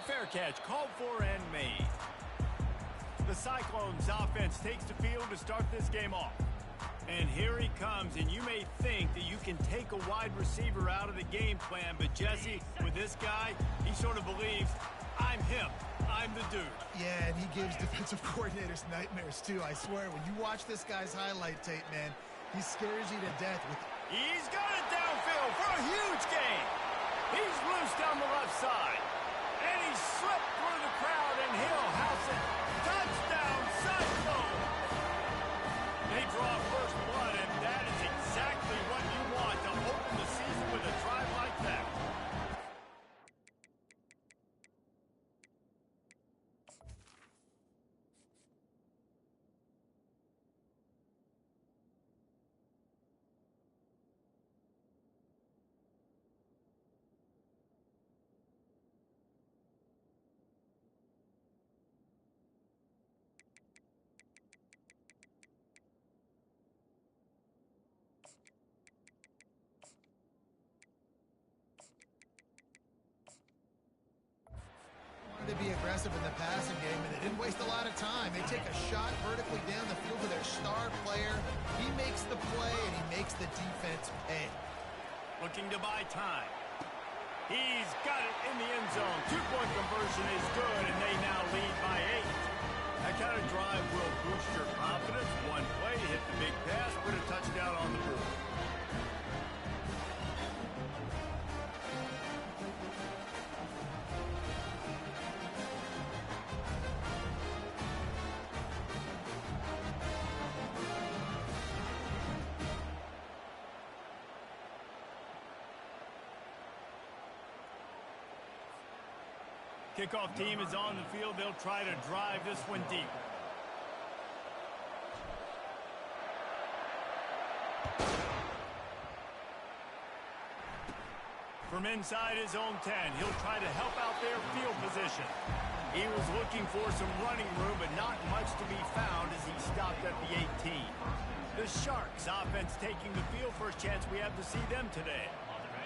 fair catch called for and made. The Cyclones offense takes the field to start this game off. And here he comes, and you may think that you can take a wide receiver out of the game plan, but Jesse, with this guy, he sort of believes, I'm him. I'm the dude. Yeah, and he gives defensive coordinators nightmares, too. I swear, when you watch this guy's highlight tape, man, he scares you to death. He's got it downfield for a huge gain. He's loose down the left side. And he slipped through the crowd, and he'll house it. Touchdown, Cyclone! They draw first blood, and that is exactly what you want to open the season with a drive like that. To be aggressive in the passing game, and they didn't waste a lot of time. They take a shot vertically down the field to their star player. He makes the play, and he makes the defense pay. Looking to buy time. He's got it in the end zone. Two-point conversion is good, and they now lead by 8. That kind of drive will boost your confidence. One play to hit the big pass, put a touchdown on the board. Kickoff team is on the field. They'll try to drive this one deep. From inside his own 10, he'll try to help out their field position. He was looking for some running room, but not much to be found as he stopped at the 18. The Sharks offense taking the field. First chance we have to see them today.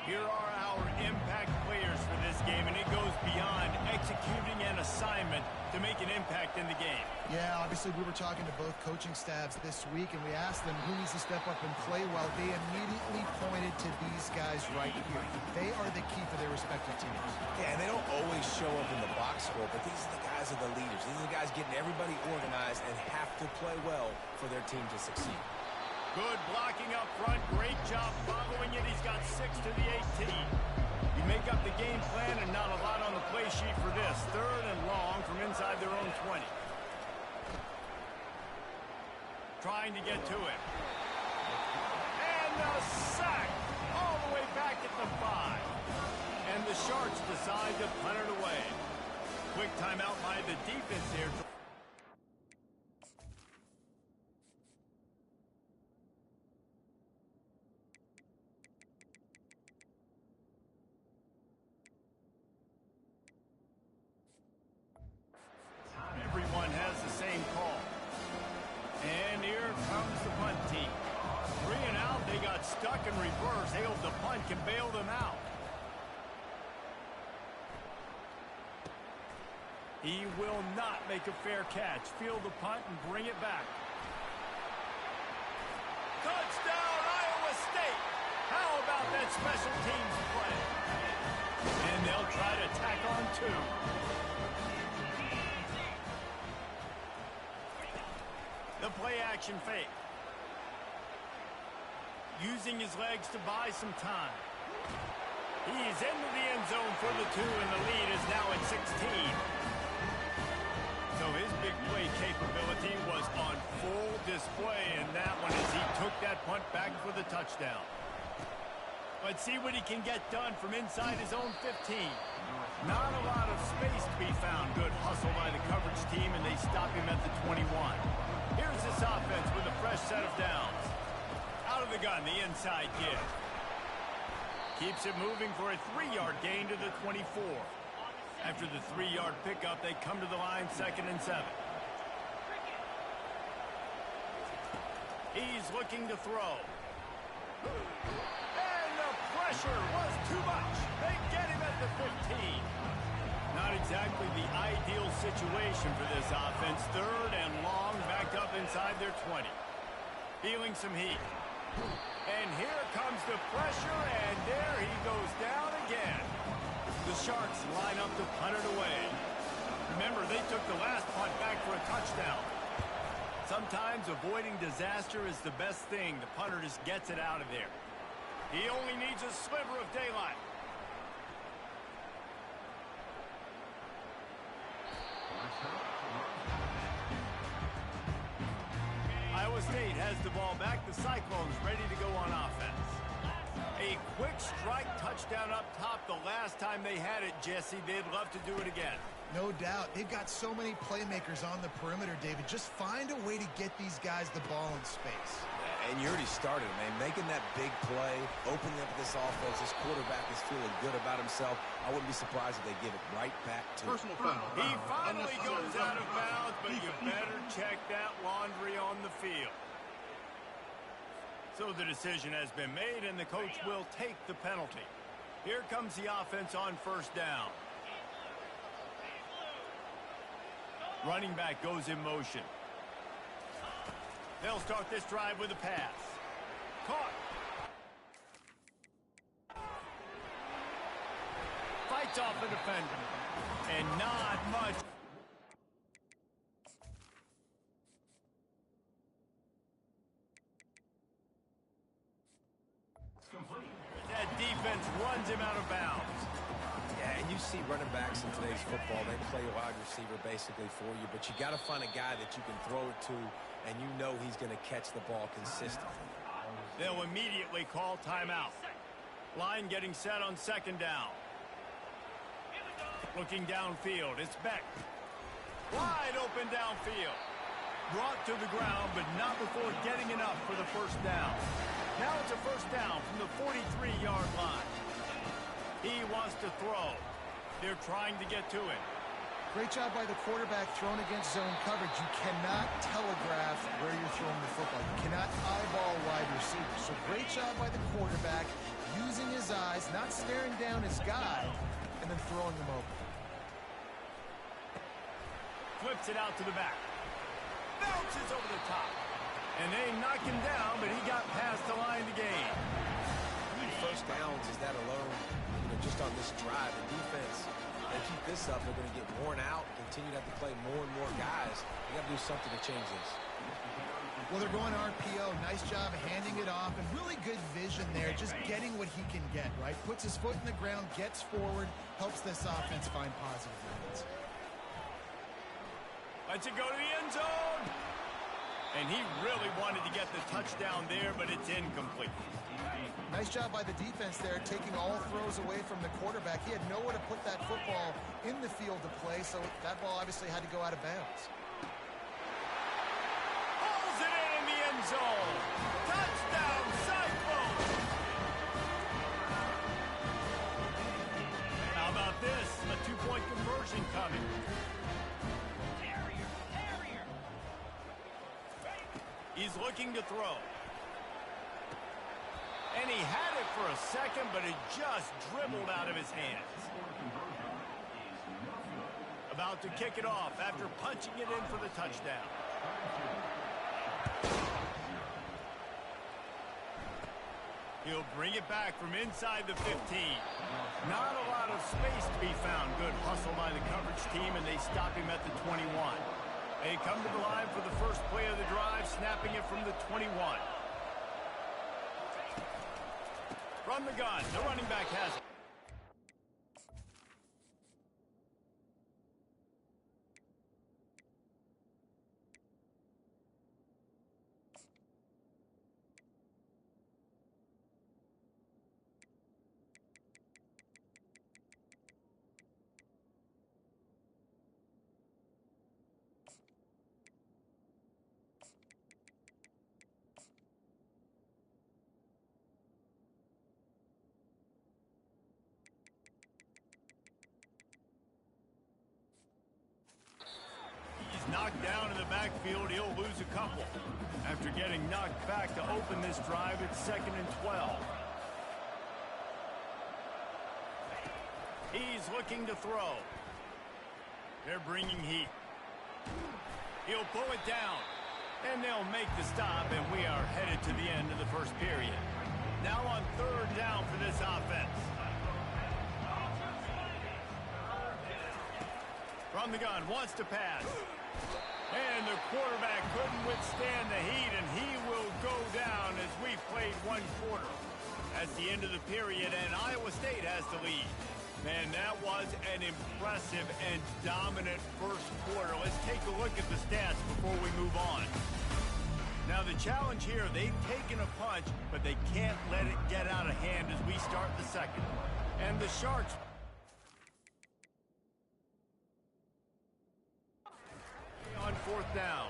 Here are our impact players for this game, and it goes beyond executing an assignment to make an impact in the game. Yeah, obviously we were talking to both coaching staffs this week, and we asked them who needs to step up and play well. They immediately pointed to these guys right here. They are the key for their respective teams. Yeah, and they don't always show up in the box score, but these are the guys that are the leaders. These are the guys getting everybody organized and have to play well for their team to succeed. Good blocking up front. Great job following it. He's got 6 to the 18. You make up the game plan and not a lot on the play sheet for this. 3rd and long from inside their own 20. Trying to get to it. And a sack all the way back at the 5. And the Sharks decide to punt it away. Quick timeout by the defense here. Everyone has the same call. And here comes the punt team. 3 and out, they got stuck in reverse. They hope the punt can bail them out. He will not make a fair catch. Field the punt and bring it back. Touchdown, Iowa State! How about that special teams play? And they'll try to tack on 2. The play-action fake. Using his legs to buy some time. He's into the end zone for the 2, and the lead is now at 16. So his big play capability was on full display in that one as he took that punt back for the touchdown. Let's see what he can get done from inside his own 15. Not a lot of space to be found. Good hustle by the coverage team, and they stop him at the 21. Here's this offense with a fresh set of downs. Out of the gun, the inside give. Keeps it moving for a 3-yard gain to the 24. After the 3-yard pickup, they come to the line 2nd and 7. He's looking to throw. And the pressure was too much. They get him at the 15. Not not exactly the ideal situation for this offense. 3rd and long, backed up inside their 20. Feeling some heat. And here comes the pressure, and there he goes down again. The Sharks line up to punt it away. Remember, they took the last punt back for a touchdown. Sometimes avoiding disaster is the best thing. The punter just gets it out of there. He only needs a sliver of daylight. Iowa State has the ball back. The Cyclones ready to go on offense. A quick strike touchdown up top the last time they had it, Jesse. They'd love to do it again. No doubt. They've got so many playmakers on the perimeter, David. Just find a way to get these guys the ball in space. And you already started, man. Making that big play, opening up this offense. This quarterback is feeling good about himself. I wouldn't be surprised if they give it right back to him. Personal foul. He finally goes out of bounds, but you better check that laundry on the field. So the decision has been made, and the coach will take the penalty. Here comes the offense on 1st down. Running back goes in motion. They'll start this drive with a pass. Caught. Fights off the defender. And not much. That defense runs him out of bounds. Yeah, and you see running backs in today's football, they play wide receiver basically for you, but you got to find a guy that you can throw it to, and you know he's going to catch the ball consistently. They'll immediately call timeout. Line getting set on 2nd down. Looking downfield, it's Beck. Wide open downfield. Brought to the ground, but not before getting enough for the 1st down. Now it's a 1st down from the 43-yard line. He wants to throw. They're trying to get to him. Great job by the quarterback thrown against zone coverage. You cannot telegraph where you're throwing the football. You cannot eyeball wide receivers. So great job by the quarterback using his eyes, not staring down his guy, and then throwing him open. Flips it out to the back. Bounces over the top. And they knock him down, but he got past the line to gain. 1st downs is that alone, just on this drive. The defense, they keep this up, they're going to get worn out, continue to have to play more and more guys. They got to do something to change this. Well, they're going RPO. Nice job handing it off, and really good vision there, just getting what he can get, right? Puts his foot in the ground, gets forward, helps this offense find positive moments. Lets it go to the end zone. And he really wanted to get the touchdown there, but it's incomplete. Nice job by the defense there, taking all throws away from the quarterback. He had nowhere to put that football in the field to play, so that ball obviously had to go out of bounds. Pulls it in the end zone. Touchdown, Cyclones! How about this? A 2-point conversion coming. He's looking to throw. And he had it for a second, but it just dribbled out of his hands. About to kick it off after punching it in for the touchdown. He'll bring it back from inside the 15. Not a lot of space to be found. Good hustle by the coverage team, and they stop him at the 21. They come to the line for the first play of the drive, snapping it from the 21. From the gun, the running back has it. Knocked down in the backfield, he'll lose a couple. After getting knocked back to open this drive, it's 2nd and 12. He's looking to throw. They're bringing heat. He'll pull it down. And they'll make the stop, and we are headed to the end of the first period. Now on third down for this offense. From the gun, wants to pass. And the quarterback couldn't withstand the heat, and he will go down as we've played one quarter. That's the end of the period, and Iowa State has the lead. Man, that was an impressive and dominant first quarter. Let's take a look at the stats before we move on. Now, the challenge here, they've taken a punch, but they can't let it get out of hand as we start the second. And the Sharks... on fourth down.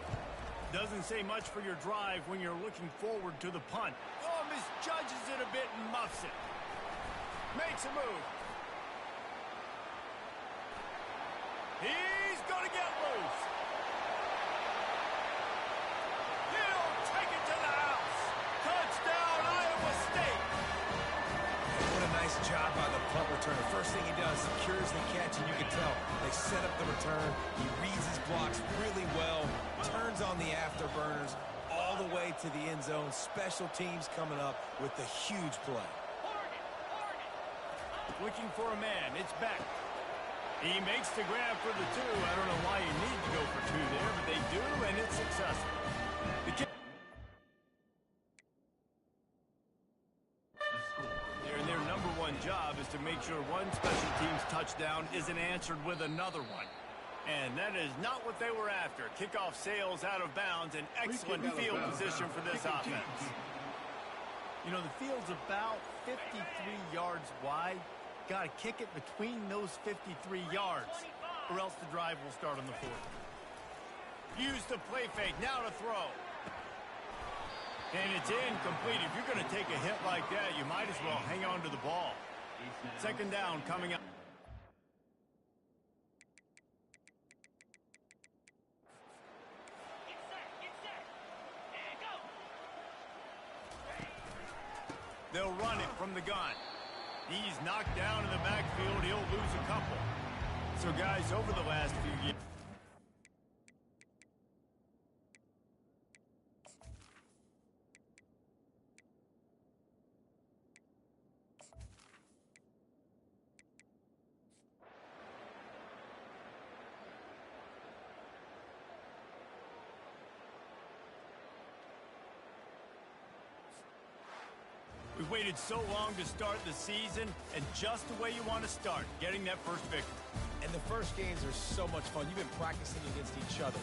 Doesn't say much for your drive when you're looking forward to the punt. Oh, misjudges it a bit and muffs it. Makes a move. He's going to get loose. He'll take it to the house. Touchdown, Iowa State. What a nice job by the punt returner. First thing he does, secures the catch, and you can tell they set up the return. He reads his blocks really well, turns on the afterburners all the way to the end zone. Special teams coming up with the huge play. Looking for a man. It's Beck. He makes the grab for the two. I don't know why you need to go for two there, but they do, and it's successful. The kick. Their number one job is to make sure one special teams touchdown isn't answered with another one. And that is not what they were after. Kickoff sails out of bounds, and excellent field position for this offense. You know, the field's about 53 yards wide. Got to kick it between those 53 yards, or else the drive will start on the 40. Use the play fake, now to throw. And it's incomplete. If you're going to take a hit like that, you might as well hang on to the ball. Second down coming up. They'll run it from the gun. He's knocked down in the backfield. He'll lose a couple. So, guys, over the last few years... We've waited so long to start the season, and just the way you want to start, getting that first victory. And the first games are so much fun. You've been practicing against each other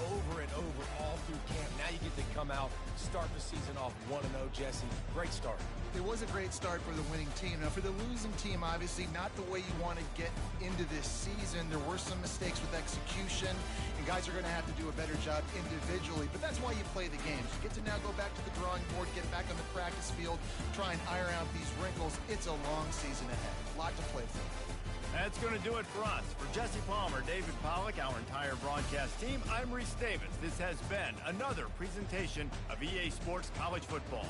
over and over all through camp. Now you get to come out, start the season off 1-0, Jesse. Great start. It was a great start for the winning team. Now, for the losing team, obviously not the way you want to get into this season. There were some mistakes with execution, and guys are going to have to do a better job individually. But that's why you play the games. You get to now go back to the drawing board, get back on the practice field, try and iron out these wrinkles. It's a long season ahead. A lot to play for. That's going to do it for us. For Jesse Palmer, David Pollack, our entire broadcast team, I'm Reese Davis. This has been another presentation of EA Sports College Football.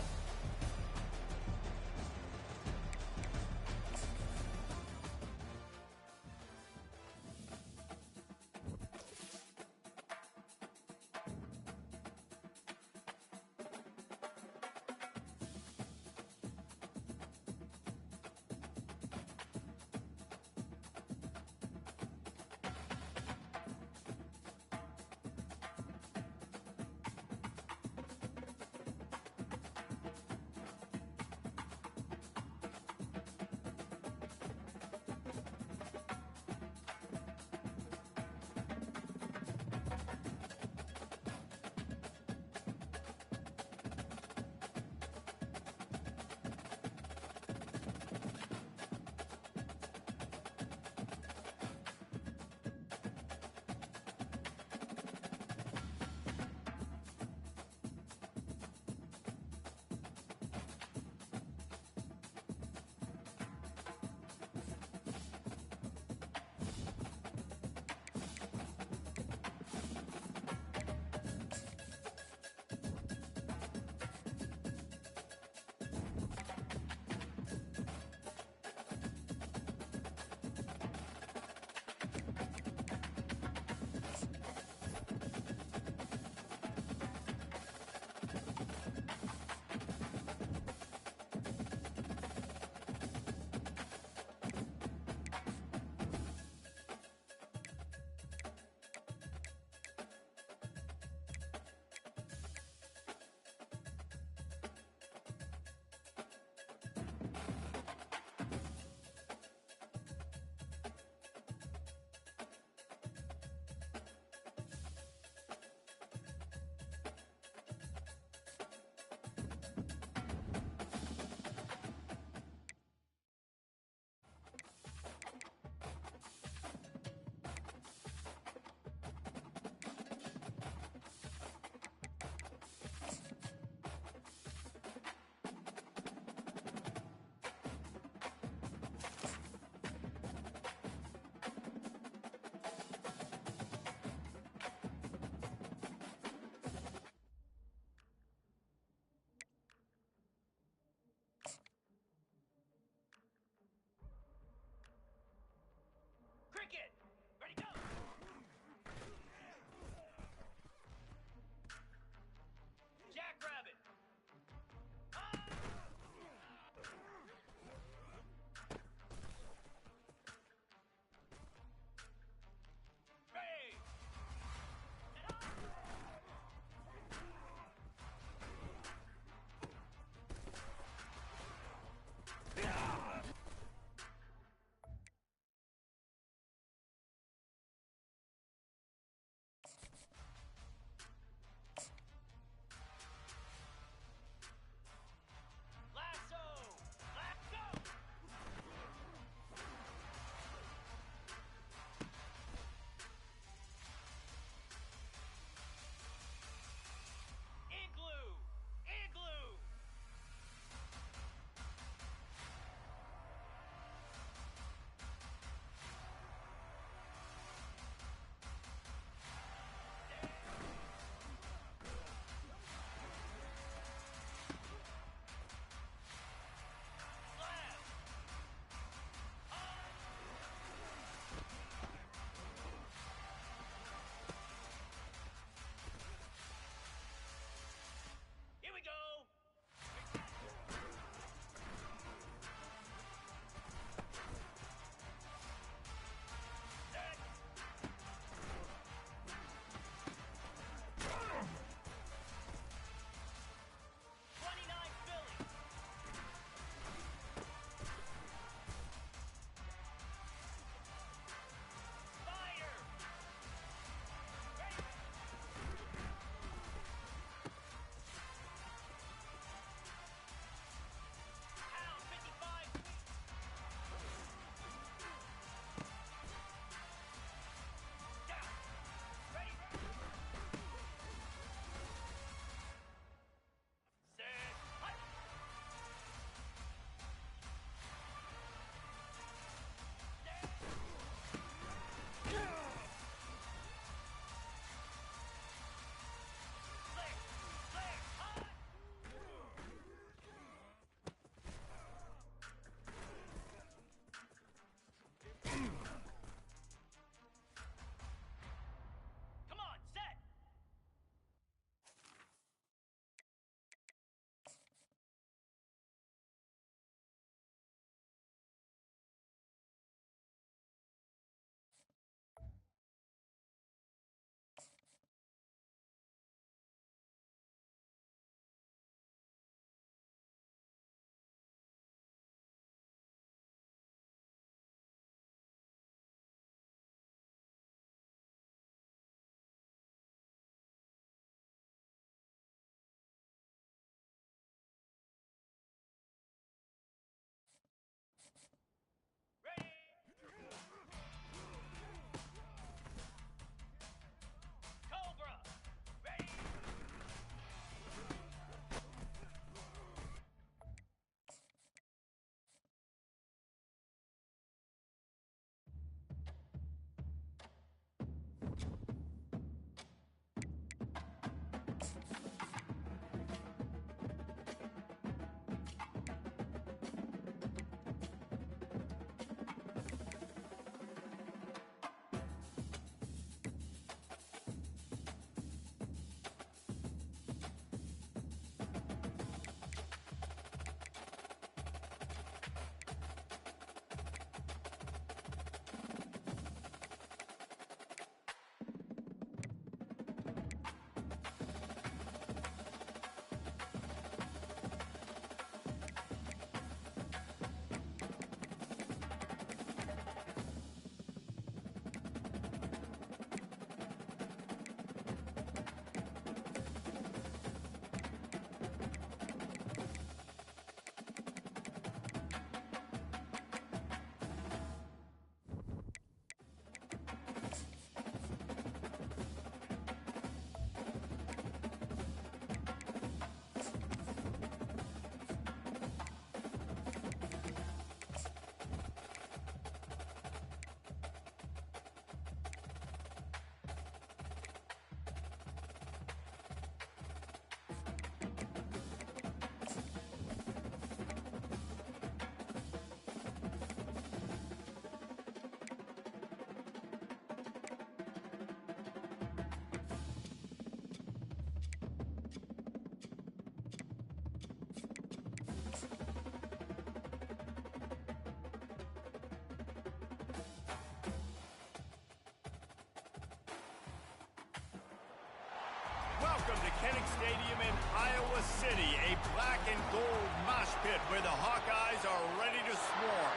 in Iowa City, a black and gold mosh pit where the Hawkeyes are ready to swarm.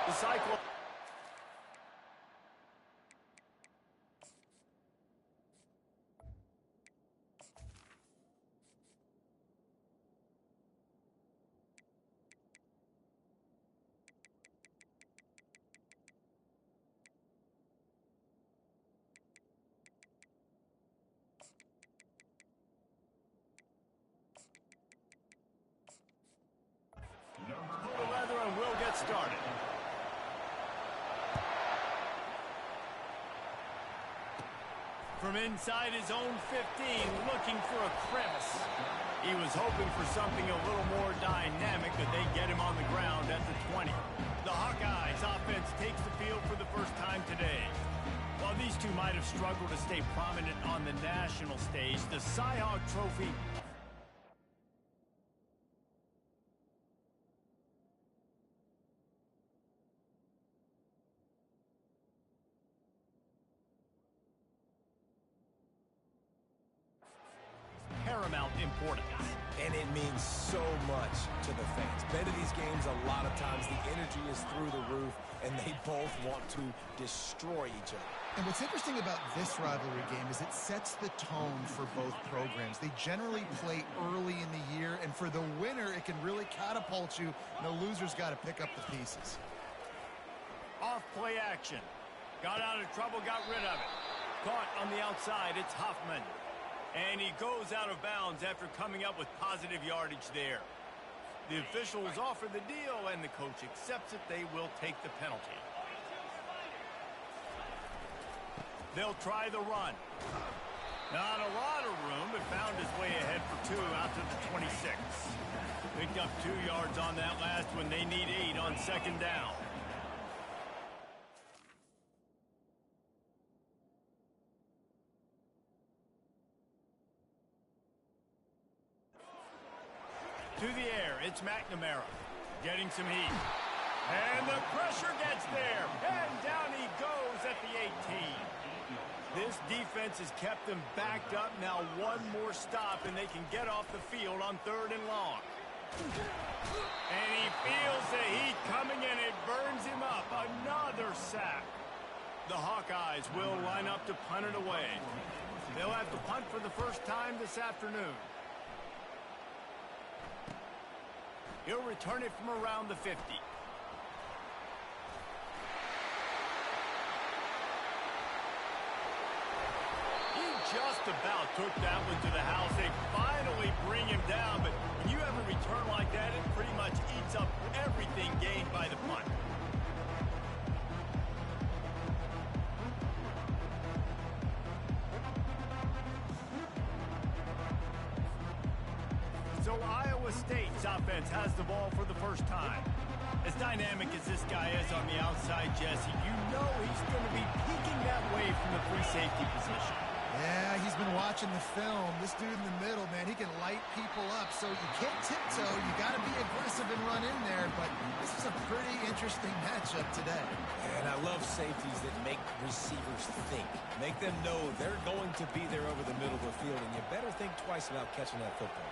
The cycle. Pull the leather and we'll get started. From inside his own 15, looking for a crevice. He was hoping for something a little more dynamic, but they get him on the ground at the 20. The Hawkeyes offense takes the field for the first time today. While these two might have struggled to stay prominent on the national stage, the Cy-Hawk Trophy paramount importance. And it means so much to the fans. Bet of these games, a lot of times the energy is through the roof, and they both want to destroy each other. And what's interesting about this rivalry game is it sets the tone for both programs. They generally play early in the year, and for the winner, it can really catapult you. The loser's got to pick up the pieces. Off play action. Got out of trouble, got rid of it. Caught on the outside, it's Hoffman. And he goes out of bounds after coming up with positive yardage there. The officials offer the deal, and the coach accepts it. They will take the penalty. They'll try the run. Not a lot of room, but found his way ahead for 2 out to the 26. Picked up 2 yards on that last one. They need 8 on second down. To the air, it's McNamara. Getting some heat. And the pressure gets there. And down he goes at the 18. This defense has kept them backed up. Now one more stop, and they can get off the field on 3rd and long. And he feels the heat coming, and it burns him up. Another sack. The Hawkeyes will line up to punt it away. They'll have to punt for the first time this afternoon. He'll return it from around the 50. He just about took that one to the house. They finally bring him down, but when you have a return like that, it pretty much eats up everything gained by the punt. So Iowa State's offense has the ball for the first time. As dynamic as this guy is on the outside, Jesse, you know he's going to be peeking that way from the free safety position. Yeah, he's been watching the film. This dude in the middle, man, he can light people up. So you can't tiptoe. You got to be aggressive and run in there. But this is a pretty interesting matchup today. And I love safeties that make receivers think. Make them know they're going to be there over the middle of the field, and you better think twice about catching that football.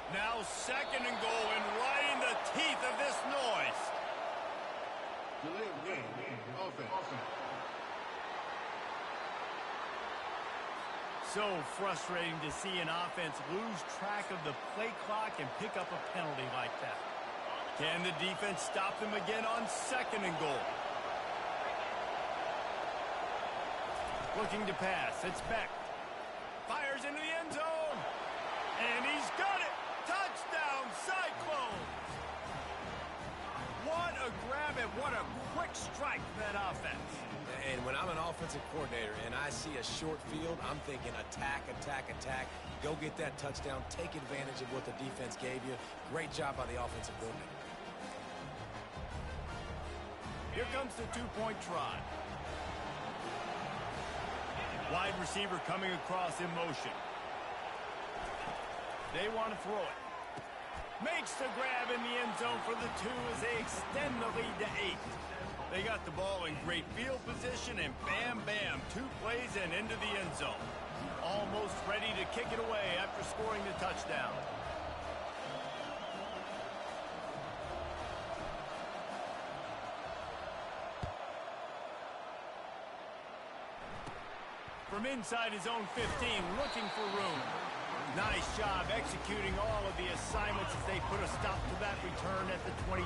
Now 2nd and goal, and right in the teeth of this noise. Delay of game. Offense. So frustrating to see an offense lose track of the play clock and pick up a penalty like that. Can the defense stop them again on 2nd and goal? Looking to pass. It's Beck. Fires into the end zone. And he's got it. Touchdown, Cyclones! What a grab and what a quick strike for that offense. And when I'm an offensive coordinator and I see a short field, I'm thinking attack, attack, attack. Go get that touchdown. Take advantage of what the defense gave you. Great job by the offensive coordinator. Here comes the two-point try. Wide receiver coming across in motion. They want to throw it. Makes the grab in the end zone for the 2 as they extend the lead to 8. They got the ball in great field position, and bam, bam, 2 plays and into the end zone. Almost ready to kick it away after scoring the touchdown. From inside his own 15, looking for room. Nice job executing all of the assignments as they put a stop to that return at the 22.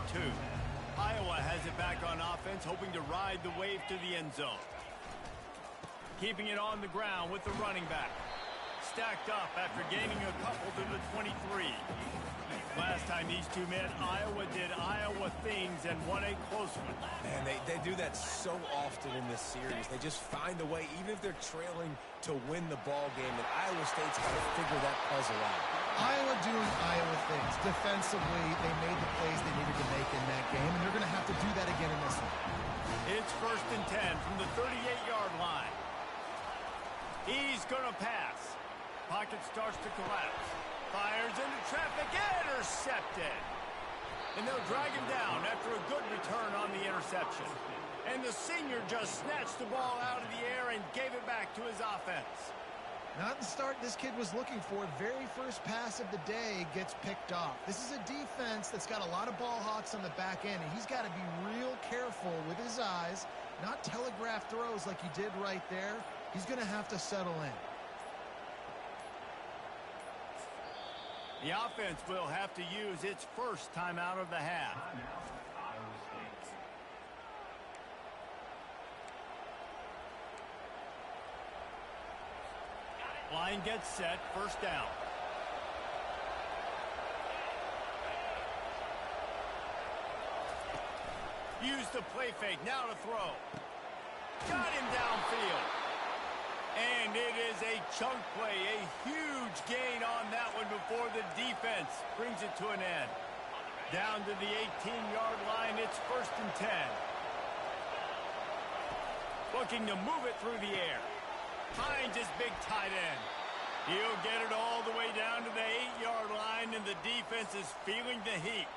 Iowa has it back on offense, hoping to ride the wave to the end zone. Keeping it on the ground with the running back. Stacked up after gaining a couple to the 23. Last time these two met, Iowa did Iowa things and won a close one. And they do that so often in this series. They just find a way, even if they're trailing, to win the ball game. And Iowa State's got to figure that puzzle out. Iowa doing Iowa things. Defensively, they made the plays they needed to make in that game, and they're going to have to do that again in this one. It's 1st and 10 from the 38-yard line. He's going to pass. Pocket starts to collapse. Fires into traffic, intercepted. And they'll drag him down after a good return on the interception. And the senior just snatched the ball out of the air and gave it back to his offense. Not the start this kid was looking for. Very first pass of the day gets picked off. This is a defense that's got a lot of ball hawks on the back end, and he's got to be real careful with his eyes, not telegraph throws like he did right there. He's going to have to settle in. The offense will have to use its first timeout of the half. Line gets set, first down. Use the play fake, now to throw. Got him downfield. And it is a chunk play, a huge gain on that one before the defense brings it to an end. Down to the 18-yard line, it's 1st and 10. Looking to move it through the air. Finds his big tight end. He'll get it all the way down to the 8-yard line, and the defense is feeling the heat.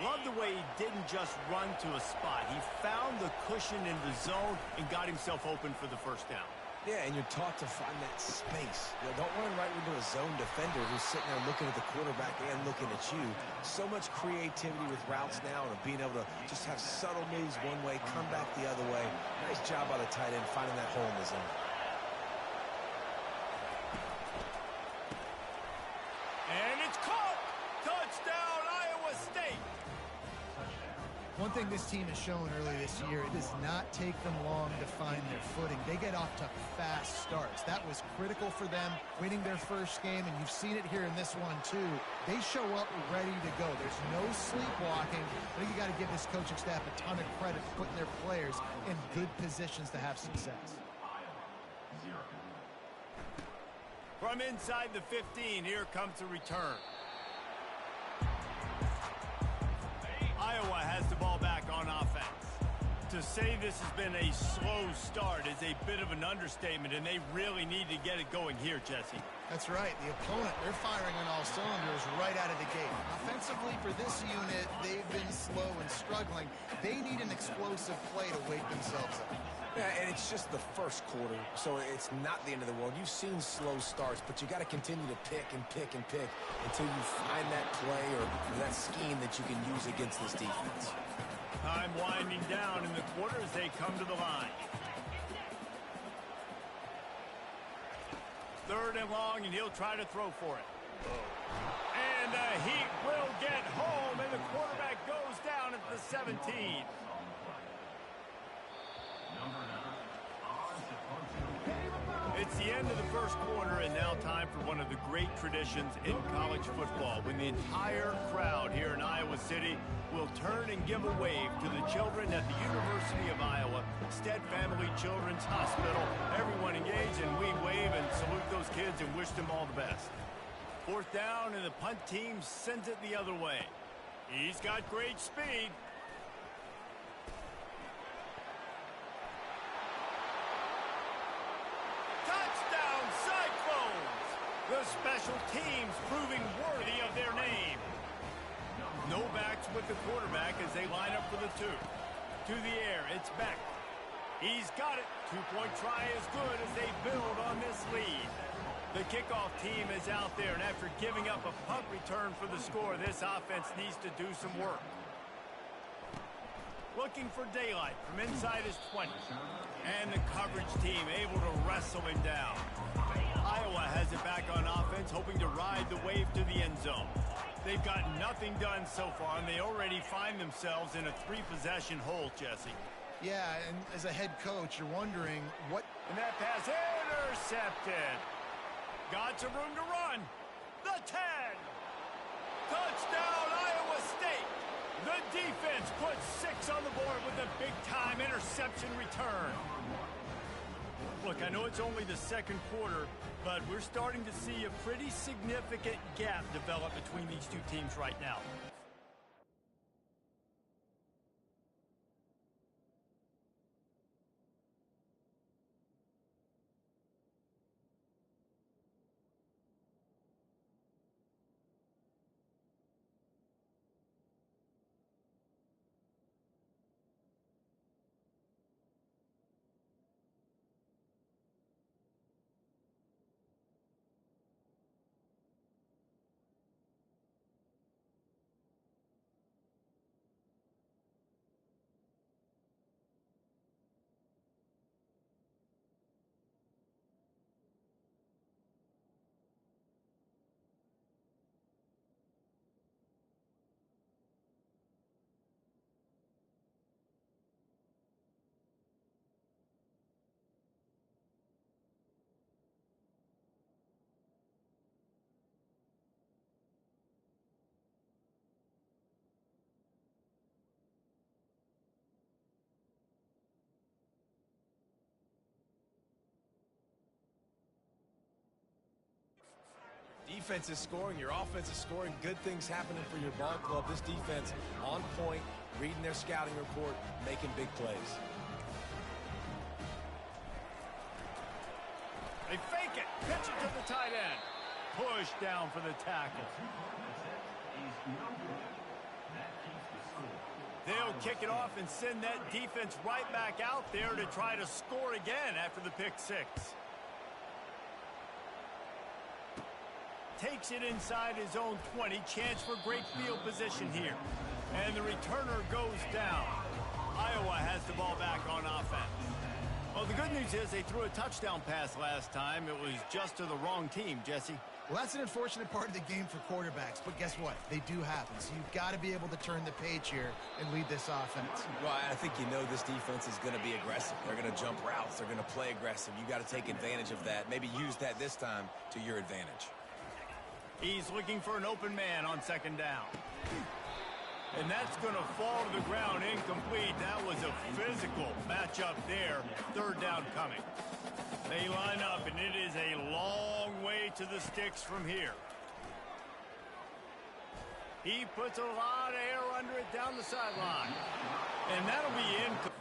Love the way he didn't just run to a spot. He found the cushion in the zone and got himself open for the first down. Yeah, and you're taught to find that space. You know, don't run right into a zone defender who's sitting there looking at the quarterback and looking at you. So much creativity with routes now and being able to just have subtle moves one way, come back the other way. Nice job by the tight end finding that hole in the zone. And it's caught! Touchdown, Iowa State! One thing this team has shown early this year, it does not take them long to find their footing. They get off to fast starts. That was critical for them, winning their first game, and you've seen it here in this one too. They show up ready to go. There's no sleepwalking. I think you got to give this coaching staff a ton of credit for putting their players in good positions to have success. From inside the 15, here comes the return. Iowa has the ball back on offense. To say this has been a slow start is a bit of an understatement, and they really need to get it going here, Jesse. That's right. The opponent, they're firing on all cylinders right out of the gate. Offensively, for this unit, they've been slow and struggling. They need an explosive play to wake themselves up. Yeah, and it's just the first quarter, so it's not the end of the world. You've seen slow starts, but you got to continue to pick and pick and pick until you find that play or that scheme that you can use against this defense. Time winding down in the quarter as they come to the line. 3rd and long, and he'll try to throw for it. And the Heat will get home, and the quarterback goes down at the 17. It's the end of the first quarter, and now time for one of the great traditions in college football, when the entire crowd here in Iowa City will turn and give a wave to the children at the University of Iowa Stead Family Children's Hospital. Everyone engage, and we wave and salute those kids and wish them all the best. Fourth down, and the punt team sends it the other way. He's got great speed. Touchdown, Cyclones! The special teams proving worthy of their name. No backs with the quarterback as they line up for the two. To the air, it's Beck. He's got it. Two-point try is good as they build on this lead. The kickoff team is out there, and after giving up a punt return for the score, this offense needs to do some work. Looking for daylight from inside his 20. And the coverage team able to wrestle him down. Iowa has it back on offense, hoping to ride the wave to the end zone. They've got nothing done so far, and they already find themselves in a three-possession hole, Jesse. Yeah, and as a head coach, you're wondering what... And that pass intercepted. Got some room to run. The 10. Touchdown, Iowa State. The defense puts 6 on the board with a big-time interception return. Look, I know it's only the second quarter, but we're starting to see a pretty significant gap develop between these two teams right now. Defense is scoring, your offense is scoring, good things happening for your ball club. This defense on point, reading their scouting report, making big plays. They fake it, pitch it to the tight end. Push down for the tackle. They'll kick it off and send that defense right back out there to try to score again after the pick six. Takes it inside his own 20. Chance for great field position here. And the returner goes down. Iowa has the ball back on offense. Well, the good news is they threw a touchdown pass last time. It was just to the wrong team, Jesse. Well, that's an unfortunate part of the game for quarterbacks, but guess what? They do happen. So you've got to be able to turn the page here and lead this offense. Well, I think you know this defense is going to be aggressive. They're going to jump routes. They're going to play aggressive. You got to take advantage of that. Maybe use that this time to your advantage. He's looking for an open man on second down. And that's going to fall to the ground incomplete. That was a physical matchup there. Third down coming. They line up, and it is a long way to the sticks from here. He puts a lot of air under it down the sideline. And that'll be incomplete.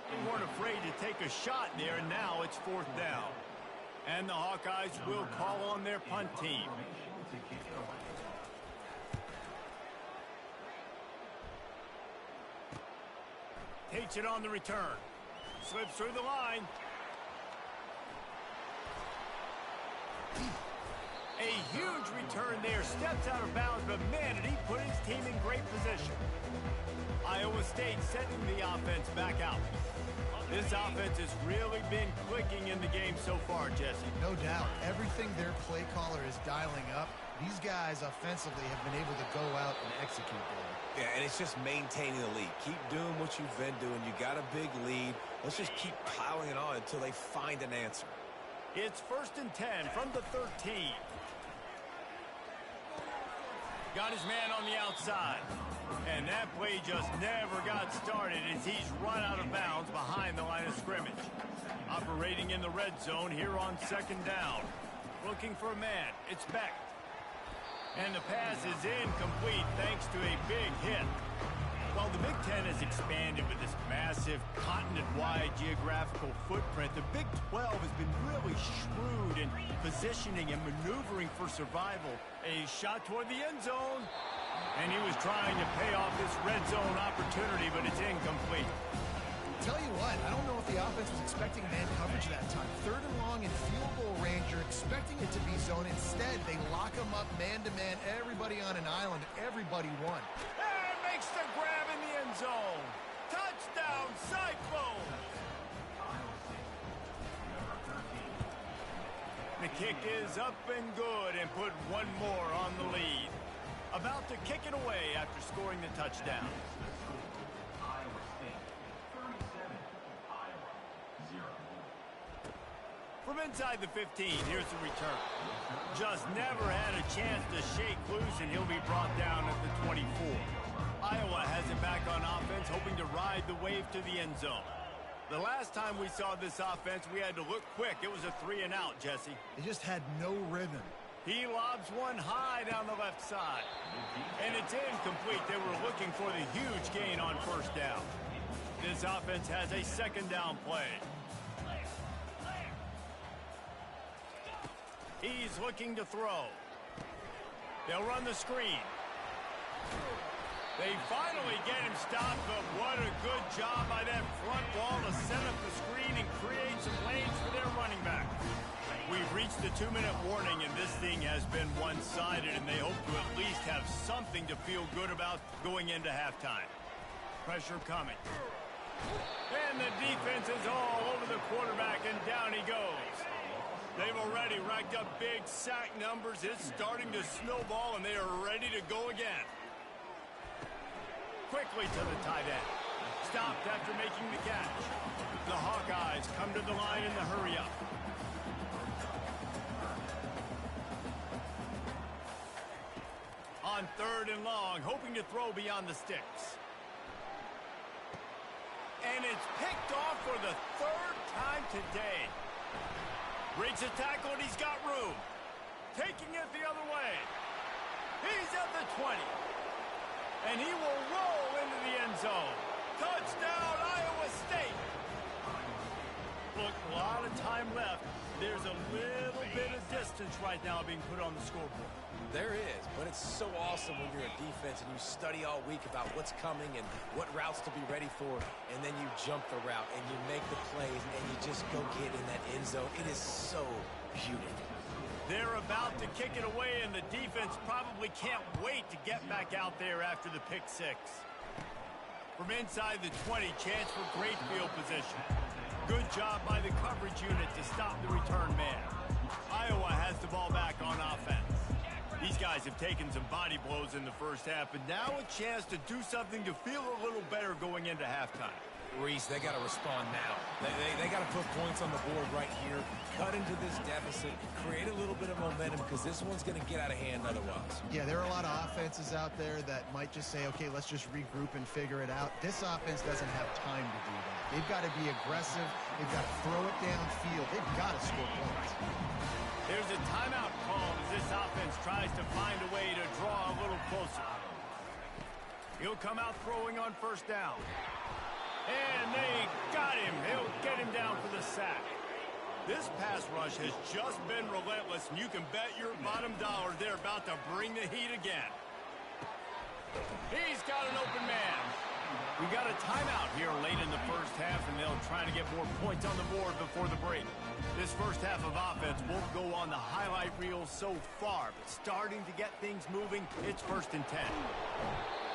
They weren't afraid to take a shot there, and now it's fourth down. And the Hawkeyes will call on their punt team. Takes it on the return. Slips through the line. A huge return there. Steps out of bounds, but man, did he put his team in great position. Iowa State sending the offense back out. This offense has really been clicking in the game so far, Jesse. No doubt. Everything their play caller is dialing up, these guys offensively have been able to go out and execute there. Yeah, and it's just maintaining the lead. Keep doing what you've been doing. You got a big lead. Let's just keep piling it on until they find an answer. It's 1st and 10 from the 13. Got his man on the outside. And that play just never got started as he's run out of bounds behind the line of scrimmage. Operating in the red zone here on 2nd down. Looking for a man. It's Beck. And the pass is incomplete thanks to a big hit. While the Big Ten has expanded with this massive continent-wide geographical footprint, the Big 12 has been really shrewd in positioning and maneuvering for survival. A shot toward the end zone. And he was trying to pay off this red zone opportunity, but it's incomplete. Tell you what, I don't know if the offense was expecting man coverage that time. 3rd and long in field goal range, you're expecting it to be zone. Instead, they lock him up man-to-man, everybody on an island, everybody won. And makes the grab in the end zone. Touchdown, Cyclones! The kick is up and good and put one more on the lead. About to kick it away after scoring the touchdown. From inside the 15, here's the return. Just never had a chance to shake loose, and he'll be brought down at the 24. Iowa has it back on offense, hoping to ride the wave to the end zone. The last time we saw this offense, we had to look quick. It was a 3-and-out, Jesse. They just had no rhythm. He lobs one high down the left side. And it's incomplete. They were looking for the huge gain on 1st down. This offense has a 2nd down play. He's looking to throw. They'll run the screen. They finally get him stopped, but what a good job by that front wall to set up the screen and create some lanes for their running back. We've reached the 2-minute warning, and this thing has been one-sided, and they hope to at least have something to feel good about going into halftime. Pressure coming. And the defense is all over the quarterback, and down he goes. They've already racked up big sack numbers. It's starting to snowball, and they are ready to go again. Quickly to the tight end. Stopped after making the catch. The Hawkeyes come to the line in the hurry-up. On 3rd and long, hoping to throw beyond the sticks. And it's picked off for the 3rd time today. Breaks a tackle, and he's got room. Taking it the other way. He's at the 20. And he will roll into the end zone. Touchdown, Iowa State. Look, a lot of time left. There's a little bit of distance right now being put on the scoreboard. There is, but it's so awesome when you're a defense and you study all week about what's coming and what routes to be ready for, and then you jump the route and you make the plays and you just go get in that end zone. It is so beautiful. They're about to kick it away, and the defense probably can't wait to get back out there after the pick six. From inside the 20, chance for great field position. Good job by the coverage unit to stop the return man. Iowa has the ball back on offense. These guys have taken some body blows in the first half, but now a chance to do something to feel a little better going into halftime. Reese, they got to respond now. They got to put points on the board right here, cut into this deficit, create a little bit of momentum, because this one's going to get out of hand otherwise. Yeah, there are a lot of offenses out there that might just say, okay, let's just regroup and figure it out. This offense doesn't have time to do that. They've got to be aggressive. They've got to throw it downfield. They've got to score points. There's a timeout called as this offense tries to find a way to draw a little closer. He'll come out throwing on 1st down. And they got him. They'll get him down for the sack. This pass rush has just been relentless, and you can bet your bottom dollar they're about to bring the heat again. He's got an open man. We got a timeout here late in the first half, and they'll try to get more points on the board before the break. This first half of offense won't go on the highlight reel so far, but starting to get things moving, it's 1st and 10.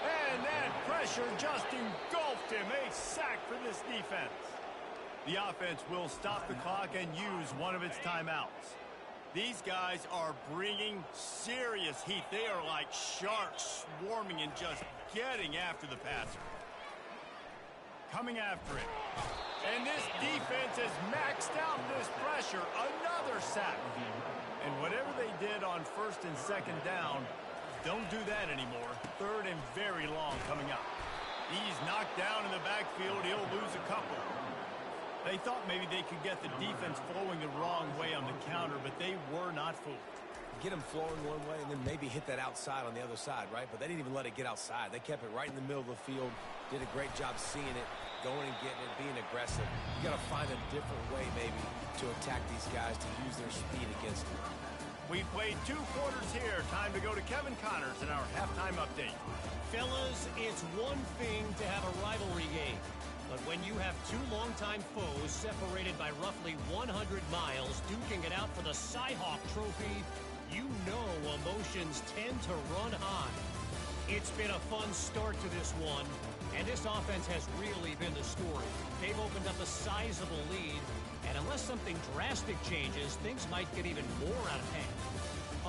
And that pressure just engulfs sacked him. A sack for this defense. The offense will stop the clock and use one of its timeouts. These guys are bringing serious heat. They are like sharks swarming and just getting after the passer. Coming after it. And this defense has maxed out this pressure. Another sack. And whatever they did on first and second down, don't do that anymore. Third and very long coming up. He's knocked down in the backfield. He'll lose a couple. They thought maybe they could get the defense flowing the wrong way on the counter, but they were not fooled. Get them flowing one way and then maybe hit that outside on the other side, right? But they didn't even let it get outside. They kept it right in the middle of the field, did a great job seeing it, going and getting it, being aggressive. You got to find a different way maybe to attack these guys, to use their speed against them. We've played 2 quarters here. Time to go to Kevin Connors in our halftime update. Fellas, it's one thing to have a rivalry game. But when you have 2 longtime foes separated by roughly 100 miles duking it out for the Cy-Hawk Trophy, you know emotions tend to run high. It's been a fun start to this one, and this offense has really been the story. They've opened up a sizable lead, and unless something drastic changes, things might get even more out of hand.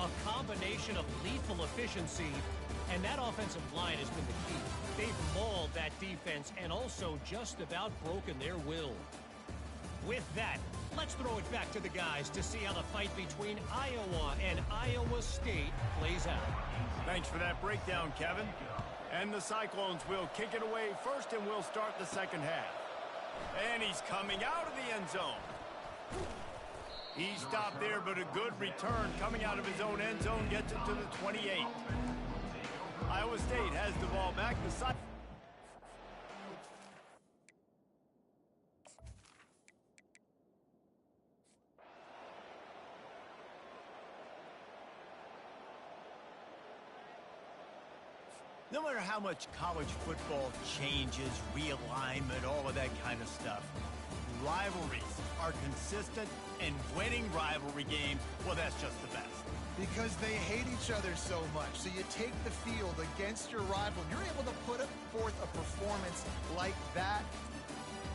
A combination of lethal efficiency, and that offensive line has been the key. They've mauled that defense and also just about broken their will. With that, let's throw it back to the guys to see how the fight between Iowa and Iowa State plays out. Thanks for that breakdown, Kevin. And the Cyclones will kick it away first, and we'll start the second half. And he's coming out of the end zone. He stopped there, but a good return coming out of his own end zone gets it to the 28. Iowa State has the ball back. The side. No matter how much college football changes, realignment, all of that kind of stuff, rivalries are consistent, and winning rivalry games, well, that's just the best. Because they hate each other so much. So you take the field against your rival, and you're able to put forth a performance like that.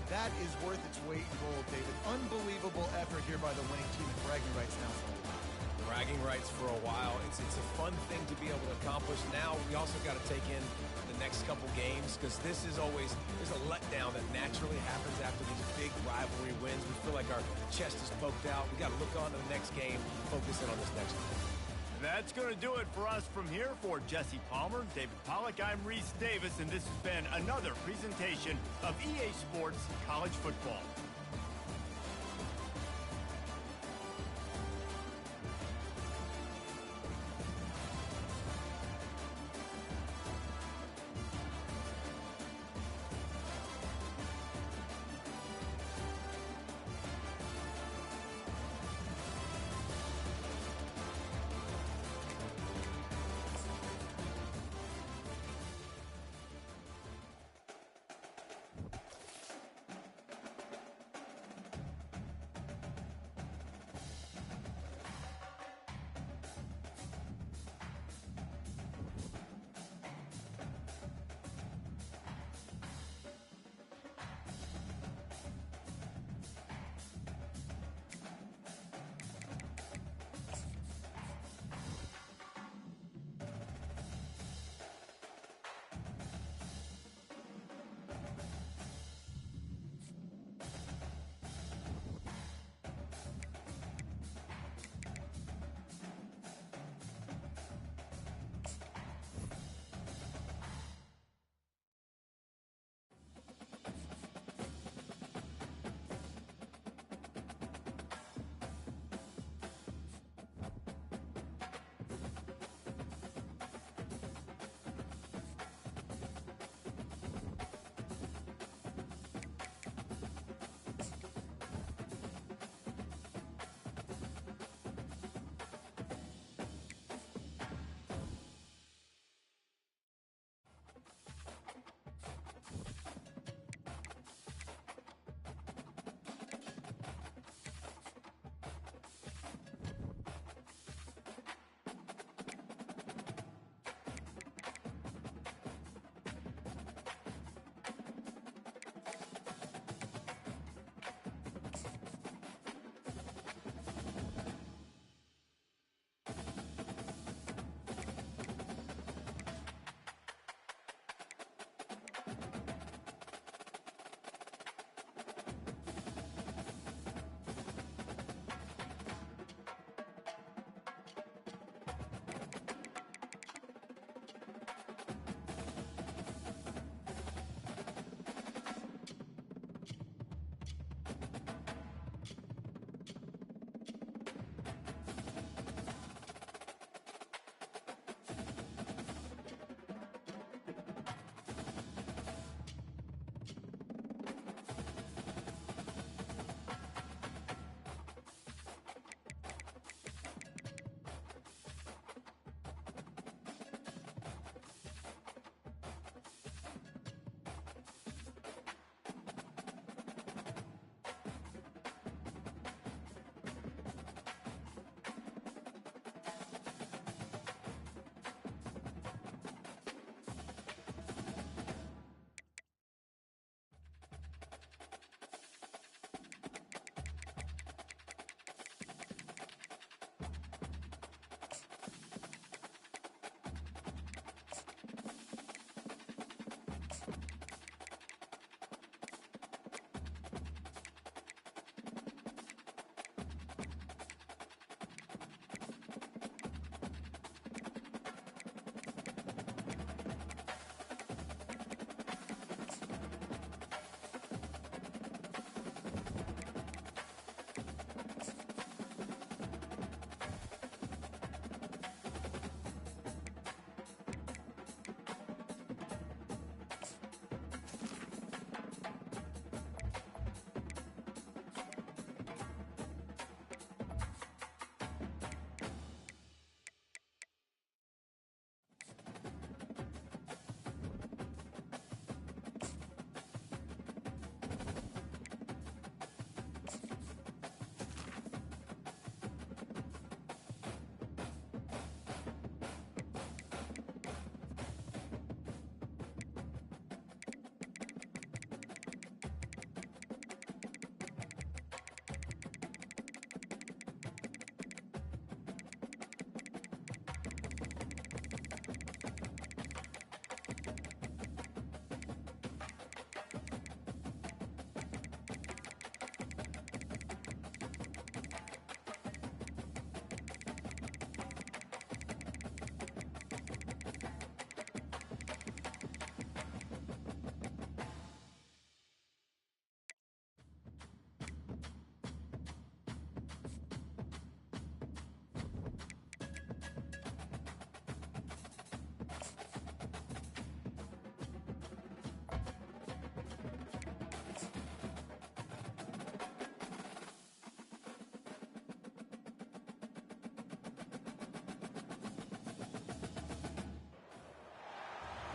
That is worth its weight in gold, David. Unbelievable effort here by the winning team, and bragging rights now for a while. Bragging rights for a while. It's a fun thing to be able to accomplish. Now we also got to take in the next couple games, because this is always, there's a letdown that naturally happens after these big rivalry wins. We feel like our chest is poked out. We got to look on to the next game, focus in on this next one. That's going to do it for us from here. For Jesse Palmer, David Pollack, I'm Reese Davis, and this has been another presentation of EA Sports College Football.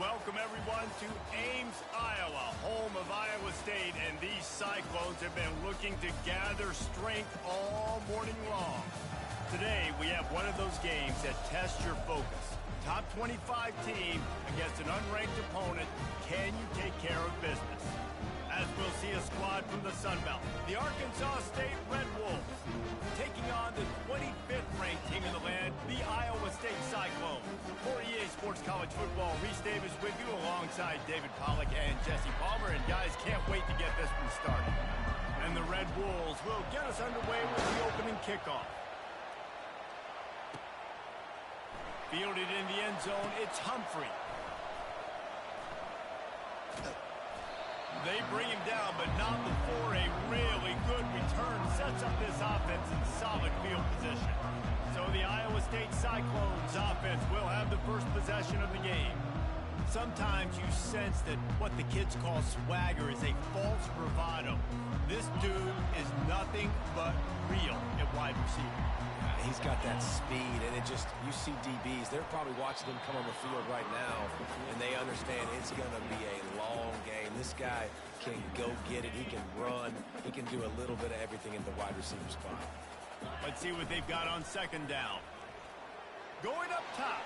Welcome, everyone, to Ames, Iowa, home of Iowa State, and these Cyclones have been looking to gather strength all morning long. Today, we have one of those games that tests your focus. Top 25 team against an unranked opponent. Can you take care of business? As we'll see a squad from the Sun Belt, the Arkansas State Red Wolves, taking on the 25th ranked team in the land, the Iowa State Cyclones. For EA Sports College Football, Reese Davis with you alongside David Pollack and Jesse Palmer. And guys, can't wait to get this one started. And the Red Wolves will get us underway with the opening kickoff. Fielded in the end zone, it's Humphrey. They bring him down, but not before a really good return sets up this offense in solid field position. So the Iowa State Cyclones offense will have the first possession of the game. Sometimes you sense that what the kids call swagger is a false bravado. This dude is nothing but real at wide receiver. He's got that speed, and it just, you see DBs, they're probably watching him come on the field right now, and they understand it's going to be a long game. This guy can go get it. He can run. He can do a little bit of everything in the wide receiver spot. Let's see what they've got on second down. Going up top.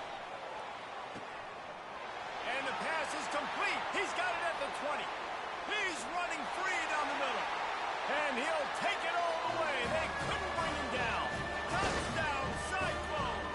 And the pass is complete. He's got it at the 20. He's running free down the middle. And he'll take it all the way. They couldn't bring him down. Touchdown, Cyclones!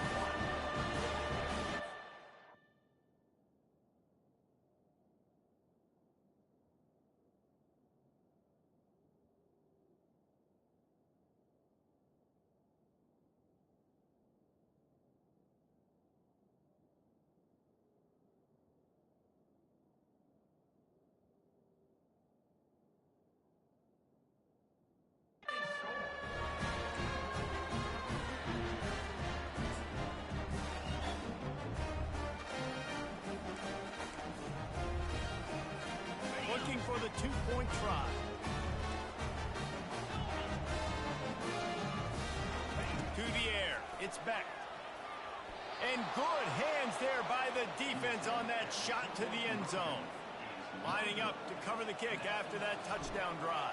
Looking for the two-point try. To the air. It's Beck. And good hands there by the defense on that shot to the end zone. Lining up to cover the kick after that touchdown drive.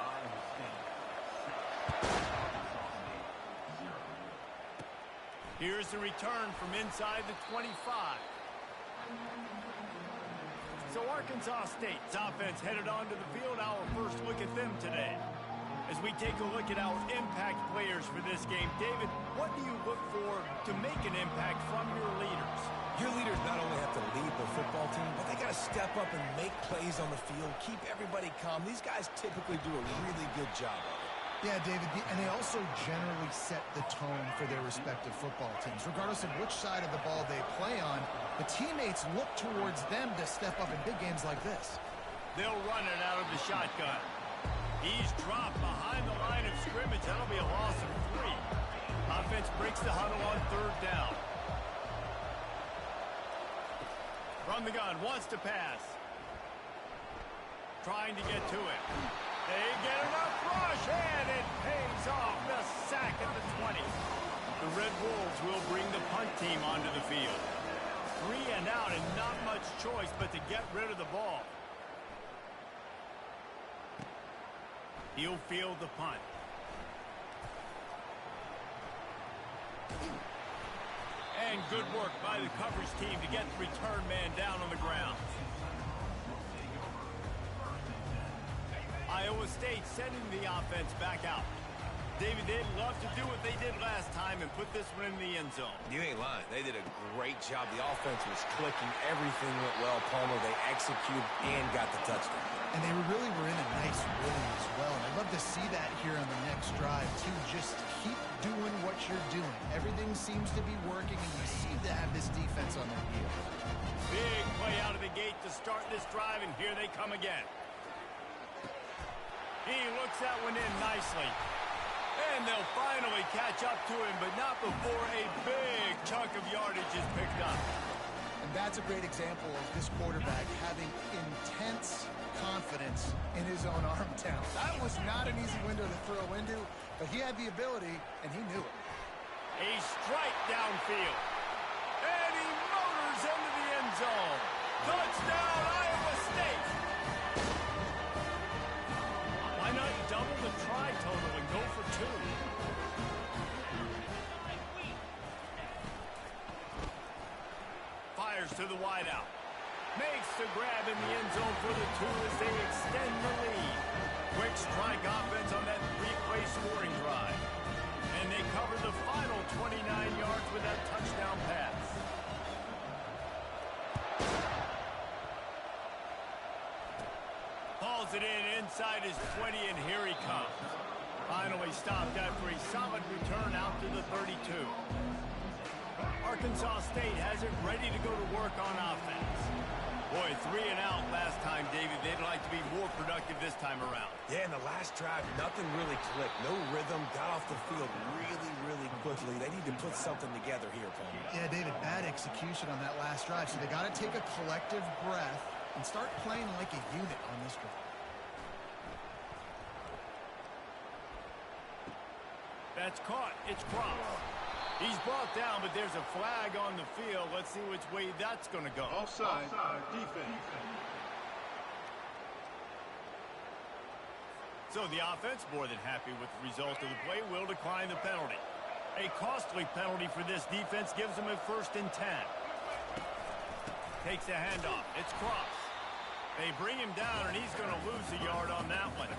Here's the return from inside the 25. So Arkansas State's offense headed onto the field. Our first look at them today. As we take a look at our impact players for this game, David, what do you look for to make an impact from your leaders? Your leaders not only have to lead the football team, but they got to step up and make plays on the field, keep everybody calm. These guys typically do a really good job of it. Yeah, David, and they also generally set the tone for their respective football teams. Regardless of which side of the ball they play on, the teammates look towards them to step up in big games like this. They'll run it out of the shotgun. He's dropped behind the line of scrimmage. That'll be a loss of 3. Offense breaks the huddle on third down. From the gun, wants to pass. Trying to get to it. They get enough rush, and it pays off. The sack at the 20. The Red Wolves will bring the punt team onto the field. 3 and out, and not much choice but to get rid of the ball. He'll field the punt. And good work by the coverage team to get the return man down on the ground. Iowa State sending the offense back out. David, they'd love to do what they did last time and put this one in the end zone. You ain't lying. They did a great job. The offense was clicking. Everything went well, Palmer. They executed and got the touchdown. And they really were in a nice rhythm as well. And I'd love to see that here on the next drive, too. Just keep doing what you're doing. Everything seems to be working, and you seem to have this defense on their heels. Big play out of the gate to start this drive, and here they come again. He looks that one in nicely. And they'll finally catch up to him, but not before a big chunk of yardage is picked up. And that's a great example of this quarterback having intense confidence in his own arm talent. That was not an easy window to throw into, but he had the ability, and he knew it. A strike downfield. And he motors into the end zone. Touchdown, Iowa State! Why not double the try total and go for 2? Fires to the wideout. Makes the grab in the end zone for the 2 as they extend the lead. Quick strike offense on that 3-play scoring drive. And they cover the final 29 yards with that touchdown pass. Hauls it in inside his 20, and here he comes. Finally stopped after a solid return out to the 32. Arkansas State has it ready to go to work on offense. Boy, 3 and out last time, David. They'd like to be more productive this time around. Yeah, in the last drive, nothing really clicked. No rhythm. Got off the field really quickly. They need to put something together here, Paul. Yeah, David, bad execution on that last drive. So they got to take a collective breath and start playing like a unit on this drive. That's caught. It's crossed. He's brought down, but there's a flag on the field. Let's see which way that's going to go. Offside, defense. So the offense, more than happy with the result of the play, will decline the penalty. A costly penalty for this defense gives them a 1st and 10. Takes a handoff. It's crossed. They bring him down, and he's going to lose a yard on that one.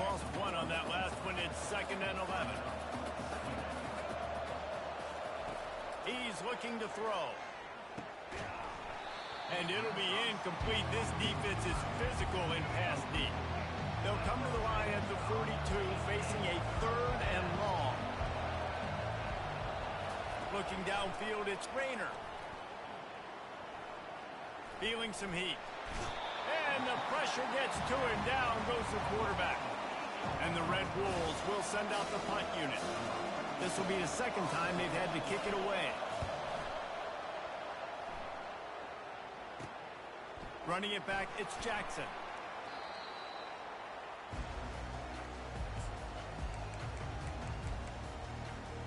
Lost 1 on that last one. It's 2nd and 11. He's looking to throw. And it'll be incomplete. This defense is physical in pass deep. They'll come to the line at the 42, facing a 3rd and long. Looking downfield, it's Rayner. Feeling some heat. And the pressure gets to him. Down goes the quarterback. And the Red Wolves will send out the punt unit. This will be the 2nd time they've had to kick it away. Running it back, it's Jackson.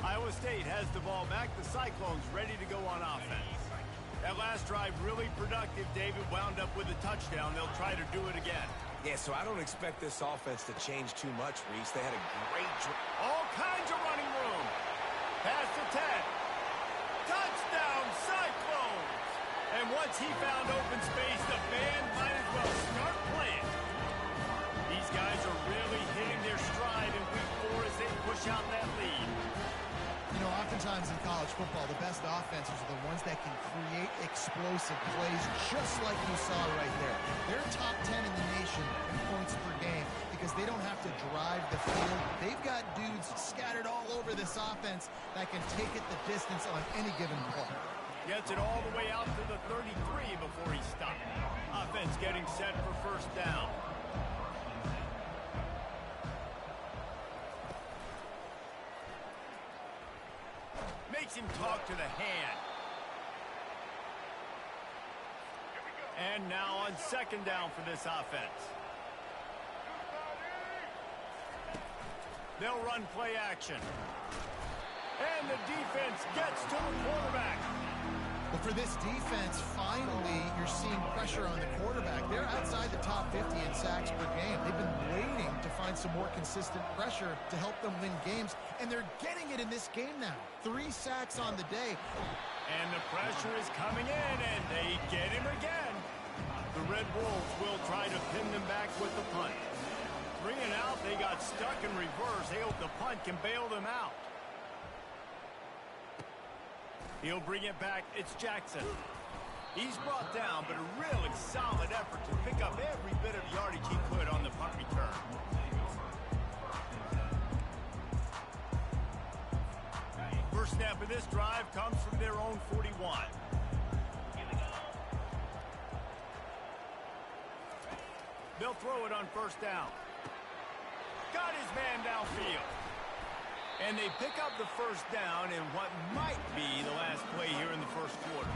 Iowa State has the ball back. The Cyclones ready to go on offense. That last drive really productive. David wound up with a touchdown. They'll try to do it again. Yeah, so I don't expect this offense to change too much, Reese. They had a great drive. All kinds of running room. Pass to 10. Touchdown, Cyclones! And once he found open space, the band might as well start playing. These guys are really hitting their stride in week 4 as they push out that lead. You know, oftentimes in college football, the best offenses are the ones that can create explosive plays just like you saw right there. They're top 10 in the nation in points per game because they don't have to drive the field. They've got dudes scattered all over this offense that can take it the distance on any given play. Gets it all the way out to the 33 before he stopped. Offense getting set for 1st down. Makes him talk to the hand. And now on 2nd down for this offense. They'll run play action. And the defense gets to the quarterback. Well, for this defense, finally, you're seeing pressure on the quarterback. They're outside the top 50 in sacks per game. They've been waiting to find some more consistent pressure to help them win games, and they're getting it in this game now. 3 sacks on the day. And the pressure is coming in, and they get him again. The Red Wolves will try to pin them back with the punt. 3 and out, they got stuck in reverse. They hope the punt can bail them out. He'll bring it back. It's Jackson. He's brought down, but a really solid effort to pick up every bit of yardage he could on the punt return. First snap of this drive comes from their own 41. They'll throw it on 1st down. Got his man downfield. And they pick up the 1st down in what might be the last play here in the 1st quarter.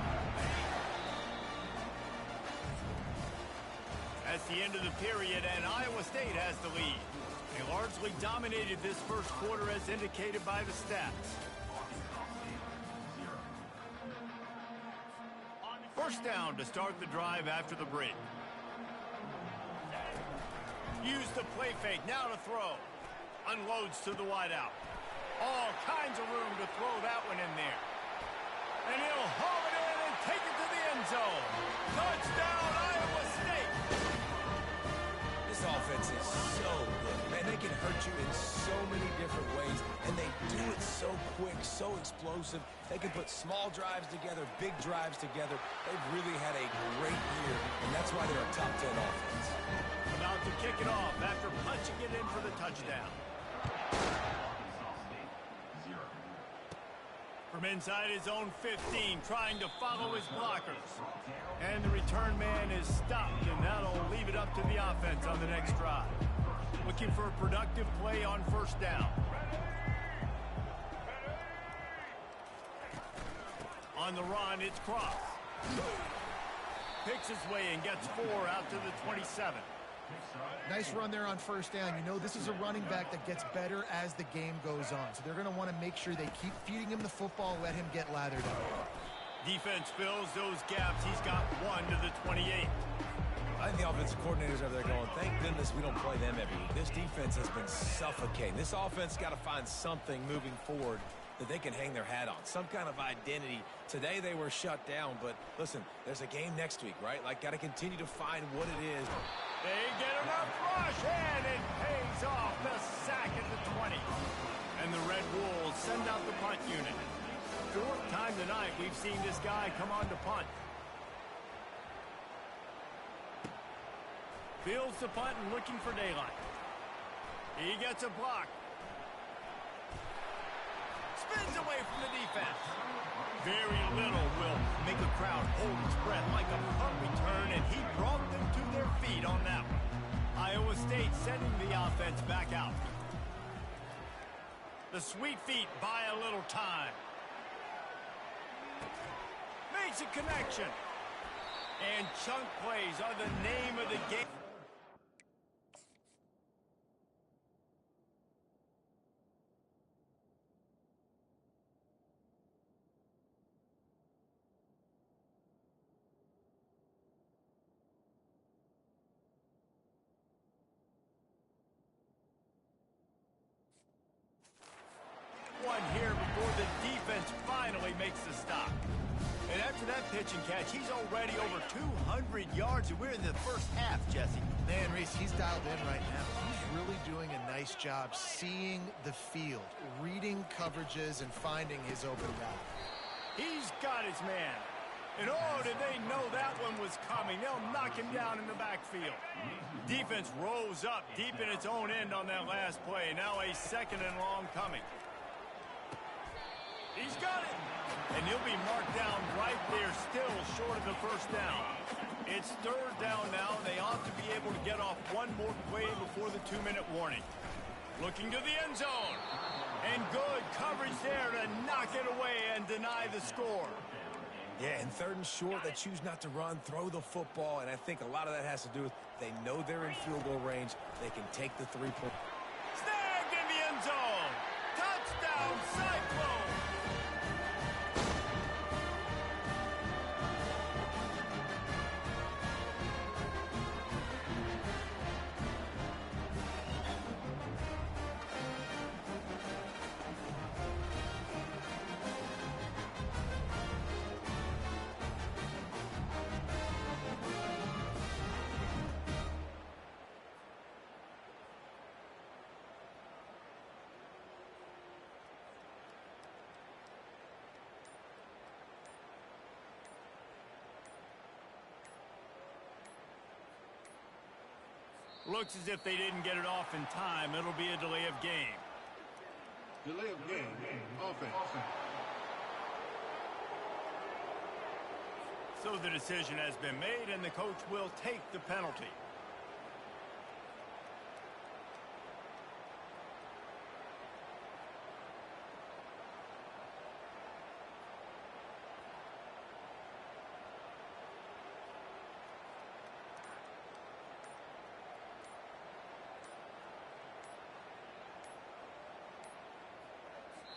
That's the end of the period, and Iowa State has the lead. They largely dominated this 1st quarter as indicated by the stats. First down to start the drive after the break. Use the play fake, now to throw. Unloads to the wideout. All kinds of room to throw that one in there. And he'll haul it in and take it to the end zone. Touchdown, Iowa State! This offense is so good. Man, they can hurt you in so many different ways, and they do it so quick, so explosive. They can put small drives together, big drives together. They've really had a great year, and that's why they're a top 10 offense. About to kick it off after punching it in for the touchdown. From inside his own 15, trying to follow his blockers. And the return man is stopped, and that'll leave it up to the offense on the next drive. Looking for a productive play on first down. On the run, it's Cross. Picks his way and gets 4 out to the 27. Nice run there on first down. You know this is a running back that gets better as the game goes on. So they're going to want to make sure they keep feeding him the football, let him get lathered up. Defense fills those gaps. He's got 1 to the 28. I think the offensive coordinators over there going, thank goodness we don't play them every week. This defense has been suffocating. This offense got to find something moving forward that they can hang their hat on, some kind of identity. Today they were shut down, but listen, there's a game next week, right? Like, got to continue to find what it is. They get enough rush, and it pays off the sack at the 20. And the Red Wolves send out the punt unit. 4th time tonight we've seen this guy come on to punt. Fields the punt and looking for daylight. He gets a block. Spins away from the defense. Very little will make a crowd hold its breath like a punt return, and he brought them to their feet on that one. Iowa State sending the offense back out. The Sweet Feet buy a little time. Makes a connection. And chunk plays are the name of the game. One here before the defense finally makes the stop. And after that pitch and catch, he's already over 200 yards, and we're in the first half, Jesse. Man, Reese, he's dialed in right now. He's really doing a nice job seeing the field, reading coverages, and finding his open guy. He's got his man. And oh, did they know that one was coming. They'll knock him down in the backfield. Defense rose up deep in its own end on that last play. Now a 2nd and long coming. He's got it. And he'll be marked down right there, still short of the first down. It's 3rd down now. They ought to be able to get off one more play before the 2-minute warning. Looking to the end zone. And good coverage there to knock it away and deny the score. Yeah, and 3rd and short, they choose not to run, throw the football, and I think a lot of that has to do with they know they're in field goal range. They can take the 3-point. Snagged in the end zone. Touchdown, Cyclone. Looks as if they didn't get it off in time. It'll be a delay of game. Delay of game. Offense. So the decision has been made, and the coach will take the penalty.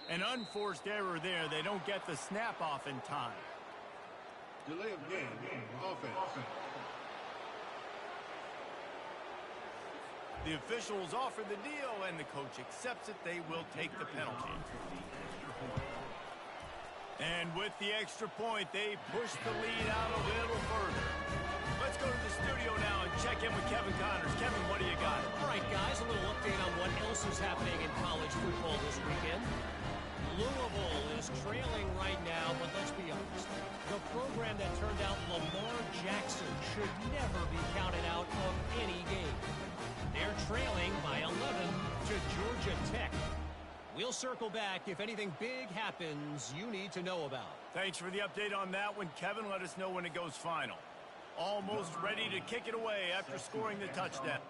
An unforced error there. They don't get the snap off in time. Delay of game, offense. The officials offer the deal, and the coach accepts it. They will take the penalty. And with the extra point, they push the lead out a little further. Let's go to the studio now and check in with Kevin Connors. Kevin, what do you got? All right, guys, a little update on what else is happening in college football this weekend. Louisville is trailing right now, but let's be honest. The program that turned out Lamar Jackson should never be counted out of any game. They're trailing by 11 to Georgia Tech. We'll circle back if anything big happens you need to know about. Thanks for the update on that one, Kevin. Let us know when it goes final. Almost ready to kick it away after scoring the touchdown.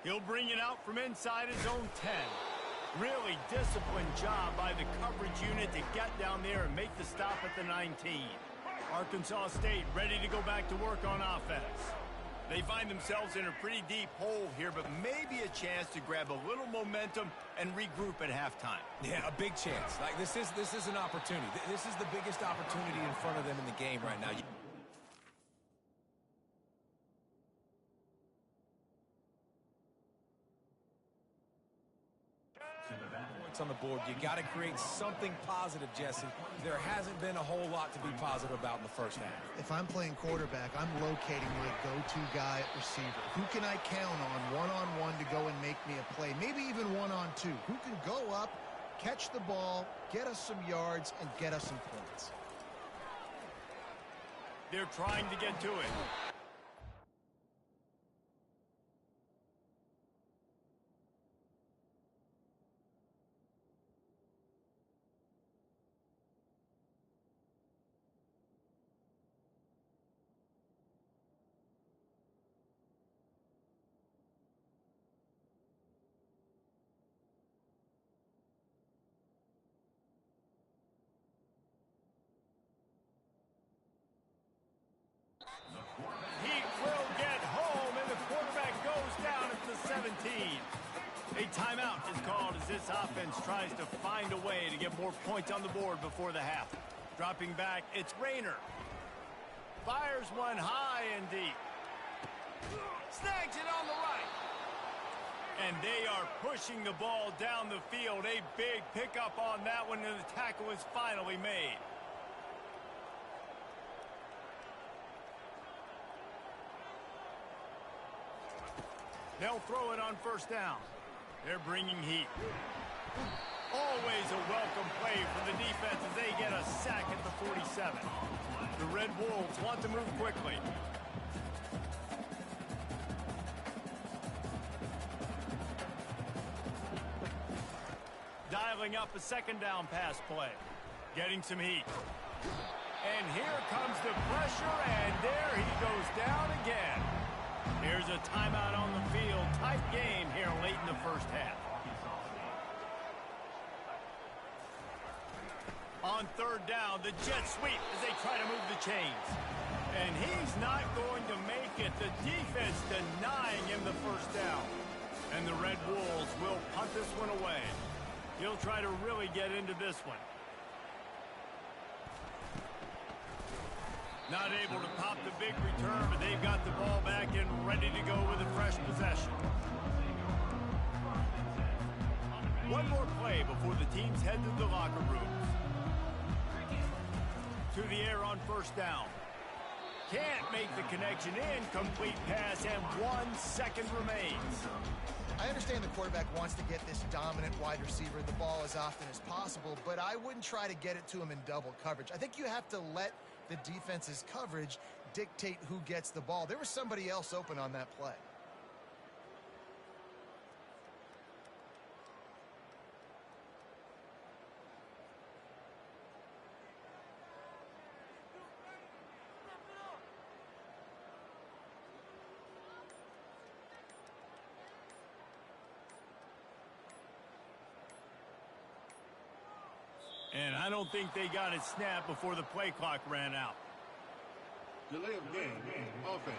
He'll bring it out from inside his own 10. Really disciplined job by the coverage unit to get down there and make the stop at the 19. Arkansas State ready to go back to work on offense. They find themselves in a pretty deep hole here, but maybe a chance to grab a little momentum and regroup at halftime. Yeah, a big chance. Like this is an opportunity. This is the biggest opportunity in front of them in the game right now. Points on the board. You got to create something positive, Jesse. There hasn't been a whole lot to be positive about in the first half. If I'm playing quarterback, I'm locating my go-to guy at receiver. Who can I count on one-on-one to go and make me a play? Maybe even one-on-two. Who can go up, catch the ball, get us some yards, and get us some points? They're trying to get to it. He will get home, and the quarterback goes down at the 17. A timeout is called as this offense tries to find a way to get more points on the board before the half. Dropping back, it's Rayner. Fires one high and deep. Snags it on the right. And they are pushing the ball down the field. A big pickup on that one, and the tackle is finally made. They'll throw it on first down. They're bringing heat. Always a welcome play for the defense as they get a sack at the 47. The Red Wolves want to move quickly. Dialing up a second down pass play. Getting some heat. And here comes the pressure, and there he goes down again. Here's a timeout on the field. Tight game here late in the first half. On third down, the jet sweep as they try to move the chains. And he's not going to make it. The defense denying him the first down. And the Red Wolves will punt this one away. He'll try to really get into this one. Not able to pop the big return, but they've got the ball back and ready to go with a fresh possession. One more play before the teams head to the locker rooms. To the air on first down. Can't make the connection. Incomplete pass, and 1 second remains. I understand the quarterback wants to get this dominant wide receiver the ball as often as possible, but I wouldn't try to get it to him in double coverage. I think you have to let the defense's coverage dictate who gets the ball. There was somebody else open on that play. And I don't think they got it snapped before the play clock ran out. Delay of game, offense.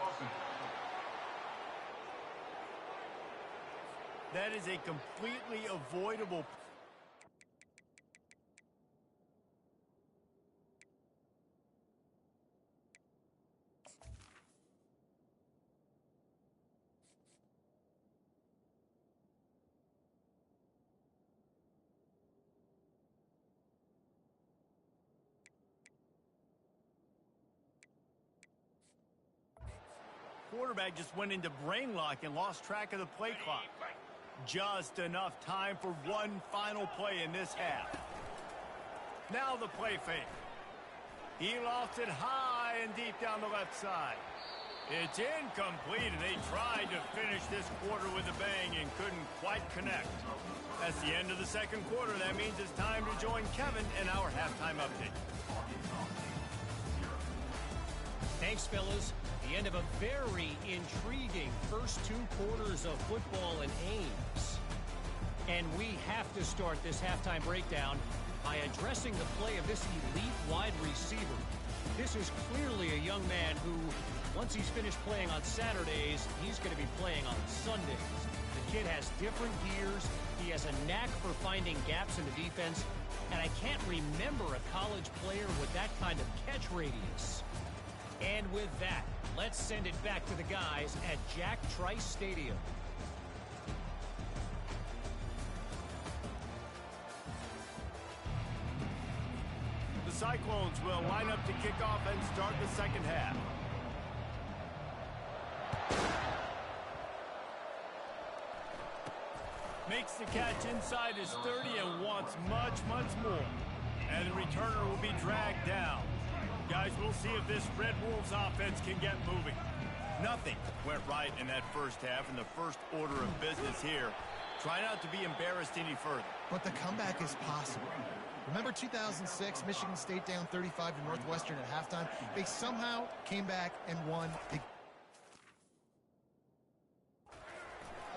That is a completely avoidable. Quarterback just went into brain lock and lost track of the play clock. Just enough time for one final play in this half. Now the play fake. He lofts it high and deep down the left side. It's incomplete, and they tried to finish this quarter with a bang and couldn't quite connect. That's the end of the second quarter. That means it's time to join Kevin in our halftime update. Thanks, fellas. The end of a very intriguing first 2 quarters of football in Ames. And we have to start this halftime breakdown by addressing the play of this elite wide receiver. This is clearly a young man who, once he's finished playing on Saturdays, he's going to be playing on Sundays. The kid has different gears. He has a knack for finding gaps in the defense. And I can't remember a college player with that kind of catch radius. And with that, let's send it back to the guys at Jack Trice Stadium. The Cyclones will line up to kick off and start the second half. Makes the catch inside his 30 and wants much, much more. And the returner will be dragged down. Guys, we'll see if this Red Wolves offense can get moving. Nothing went right in that first half in the first order of business here. Try not to be embarrassed any further. But the comeback is possible. Remember 2006, Michigan State down 35 to Northwestern at halftime? They somehow came back and won. It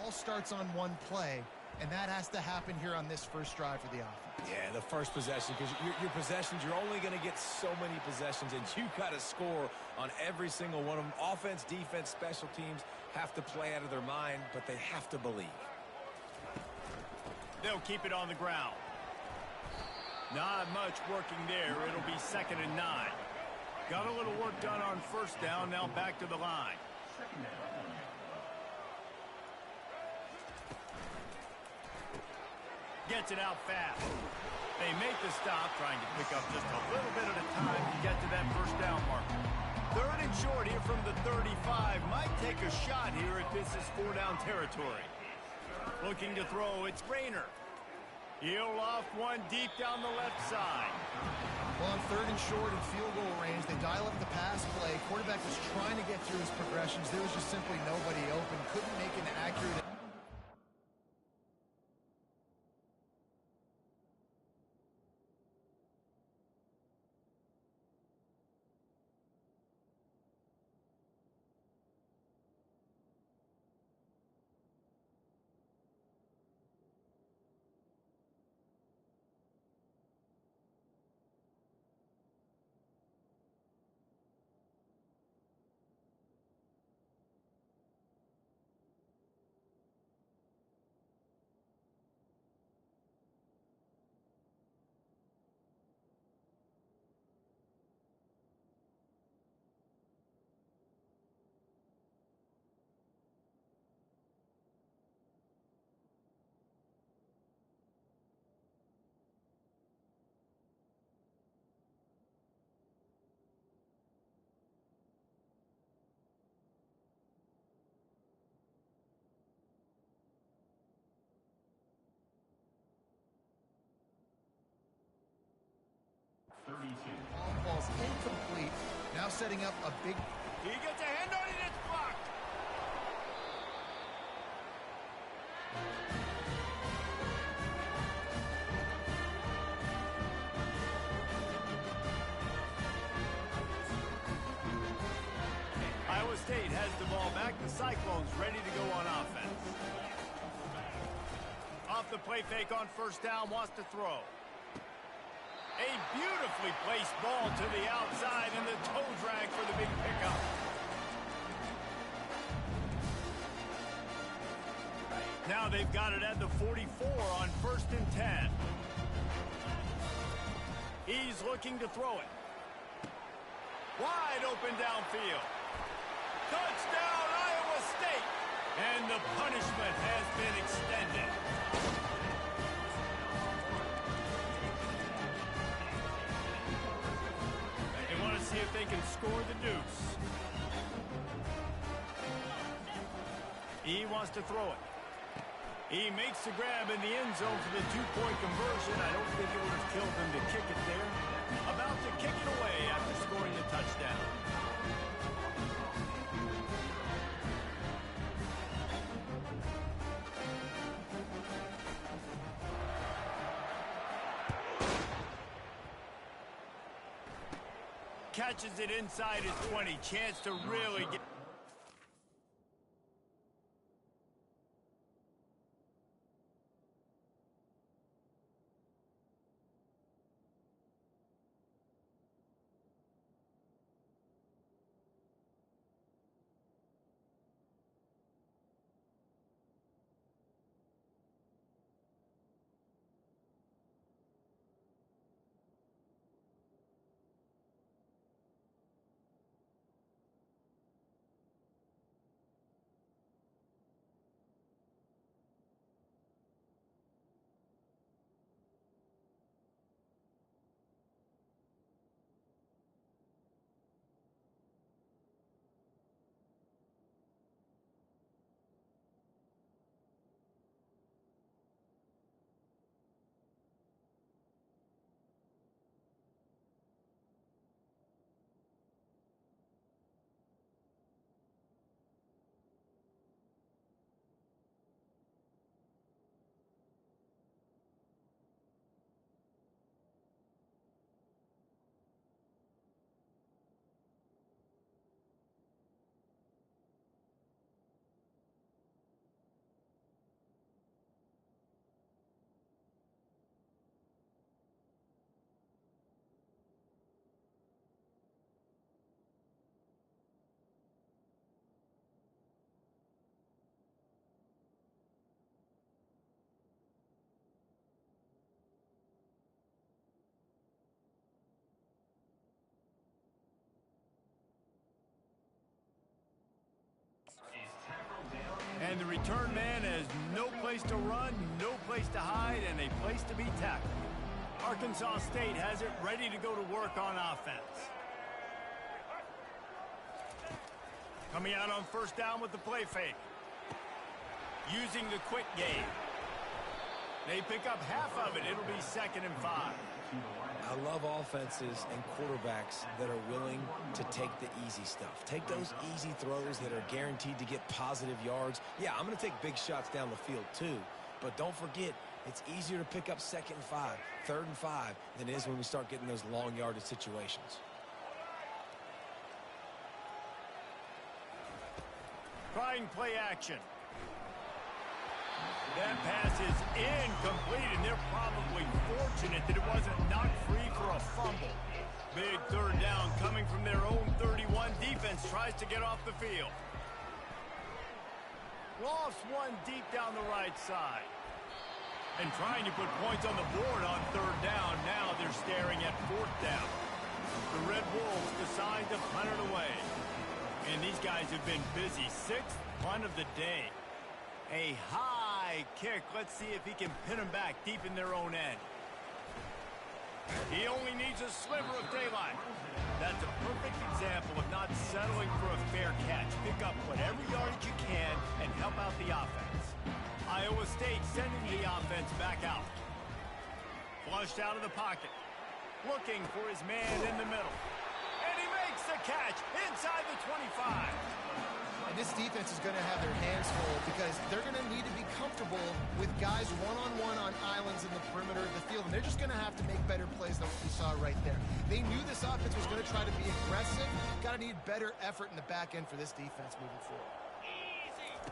all starts on one play, and that has to happen here on this first drive for the offense. Yeah, the first possession, because your possessions, you're only going to get so many possessions, and you got to score on every single one of them. Offense, defense, special teams have to play out of their mind, but they have to believe. They'll keep it on the ground. Not much working there. It'll be 2nd and 9. Got a little work done on first down. Now back to the line. Gets it out fast. They make the stop, trying to pick up just a little bit at a time to get to that first down marker. 3rd and short here from the 35. Might take a shot here if this is 4-down territory. Looking to throw, it's Rayner. He'll loft one deep down the left side. Well, on 3rd and short and field goal range, they dial up the pass play. Quarterback was trying to get through his progressions. There was just simply nobody open. Couldn't make an accurate... Ball's incomplete. Now setting up a big... He gets a hand on it, it's blocked. Iowa State has the ball back. The Cyclones ready to go on offense. Off the play fake on first down, wants to throw. A beautifully placed ball to the outside and the toe drag for the big pickup. Now they've got it at the 44 on 1st and 10. He's looking to throw it. Wide open downfield. Touchdown, Iowa State! And the punishment has been extended. See if they can score the deuce. He wants to throw it. He makes the grab in the end zone for the 2-point conversion. I don't think it would have killed him to kick it there. About to kick it away after scoring the touchdown. Catches it inside his 20. Chance to really get... And the return man has no place to run, no place to hide, and a place to be tackled. Arkansas State has it ready to go to work on offense. Coming out on first down with the play fake. Using the quick game. They pick up half of it. It'll be 2nd and 5. I love offenses and quarterbacks that are willing to take the easy stuff. Take those easy throws that are guaranteed to get positive yards. Yeah, I'm going to take big shots down the field too. But don't forget, it's easier to pick up 2nd and 5, 3rd and 5 than it is when we start getting those long yardage situations. Trying play action. That pass is incomplete, and they're probably fortunate that it wasn't knocked free for a fumble. Big 3rd down coming from their own 31. Defense tries to get off the field. Lost one deep down the right side. And trying to put points on the board on 3rd down. Now they're staring at 4th down. The Red Wolves decide to punt it away. And these guys have been busy. 6th punt of the day. A high kick. Let's see if he can pin them back deep in their own end. He only needs a sliver of daylight. That's a perfect example of not settling for a fair catch. Pick up whatever yardage you can and help out the offense. Iowa State sending the offense back out. Flushed out of the pocket. Looking for his man in the middle. And he makes the catch inside the 25. And this defense is going to have their hands full because they're going to need to be comfortable with guys one-on-one on islands in the perimeter of the field. And they're just going to have to make better plays than what we saw right there. They knew this offense was going to try to be aggressive. Got to need better effort in the back end for this defense moving forward.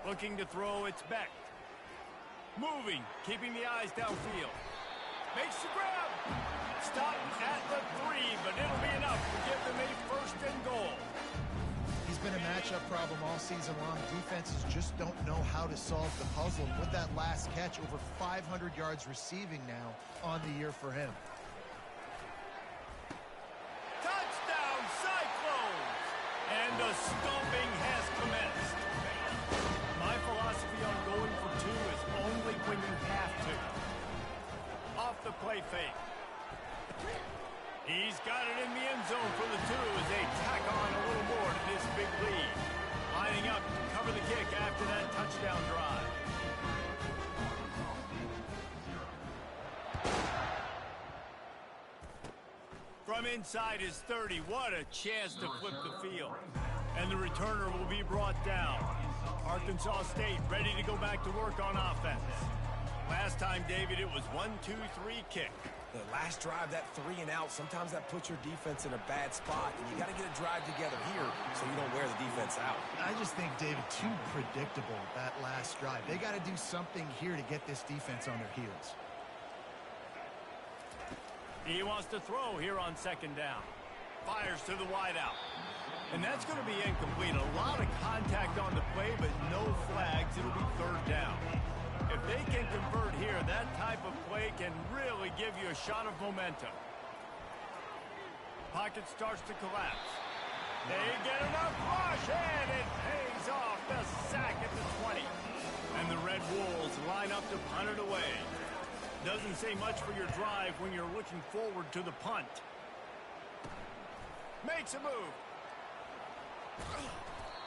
Looking to throw, it's Beck. Moving, keeping the eyes downfield. Makes the grab. Stop at the 3, but it'll be enough to give them a 1st and goal. He's been a matchup problem all season long. Defenses just don't know how to solve the puzzle. And with that last catch, over 500 yards receiving now on the year for him. Touchdown, Cyclones! And the stomping has commenced. My philosophy on going for 2 is only when you have to. Off the play fake. He's got it in the end zone for the 2 as they tack on a little more to this big lead. Lining up to cover the kick after that touchdown drive. From inside his 30, what a chance to flip the field. And the returner will be brought down. Arkansas State ready to go back to work on offense. Last time time, David, it was 1-2-3 kick. The last drive, that 3 and out, sometimes that puts your defense in a bad spot, and you got to get a drive together here so you don't wear the defense out. I just think, David, too predictable, that last drive. They got to do something here to get this defense on their heels. He wants to throw here on second down. Fires to the wideout. And that's going to be incomplete. A lot of contact on the play, but no flags. It'll be third down. If they can convert here, that type of play can really give you a shot of momentum. Pocket starts to collapse. They get enough rush, and it pays off. The sack at the 20. And the Red Wolves line up to punt it away. Doesn't say much for your drive when you're looking forward to the punt. Makes a move.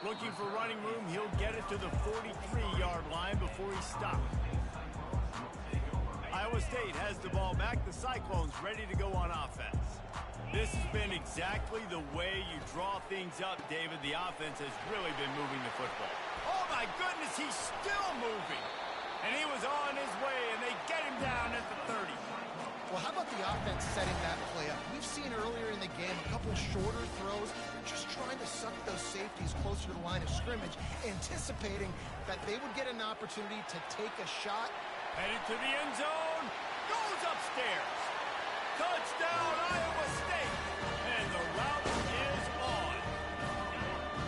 Looking for running room, he'll get it to the 43-yard line before he stops. Iowa State has the ball back. The Cyclones ready to go on offense. This has been exactly the way you draw things up, David. The offense has really been moving the football. Oh, my goodness, he's still moving. And he was on his way, and they get him down at the 30. Well, how about the offense setting that play up? We've seen earlier in the game a couple shorter throws, just trying to suck those safeties closer to the line of scrimmage, anticipating that they would get an opportunity to take a shot. Headed to the end zone, goes upstairs. Touchdown, Iowa State. And the route is on.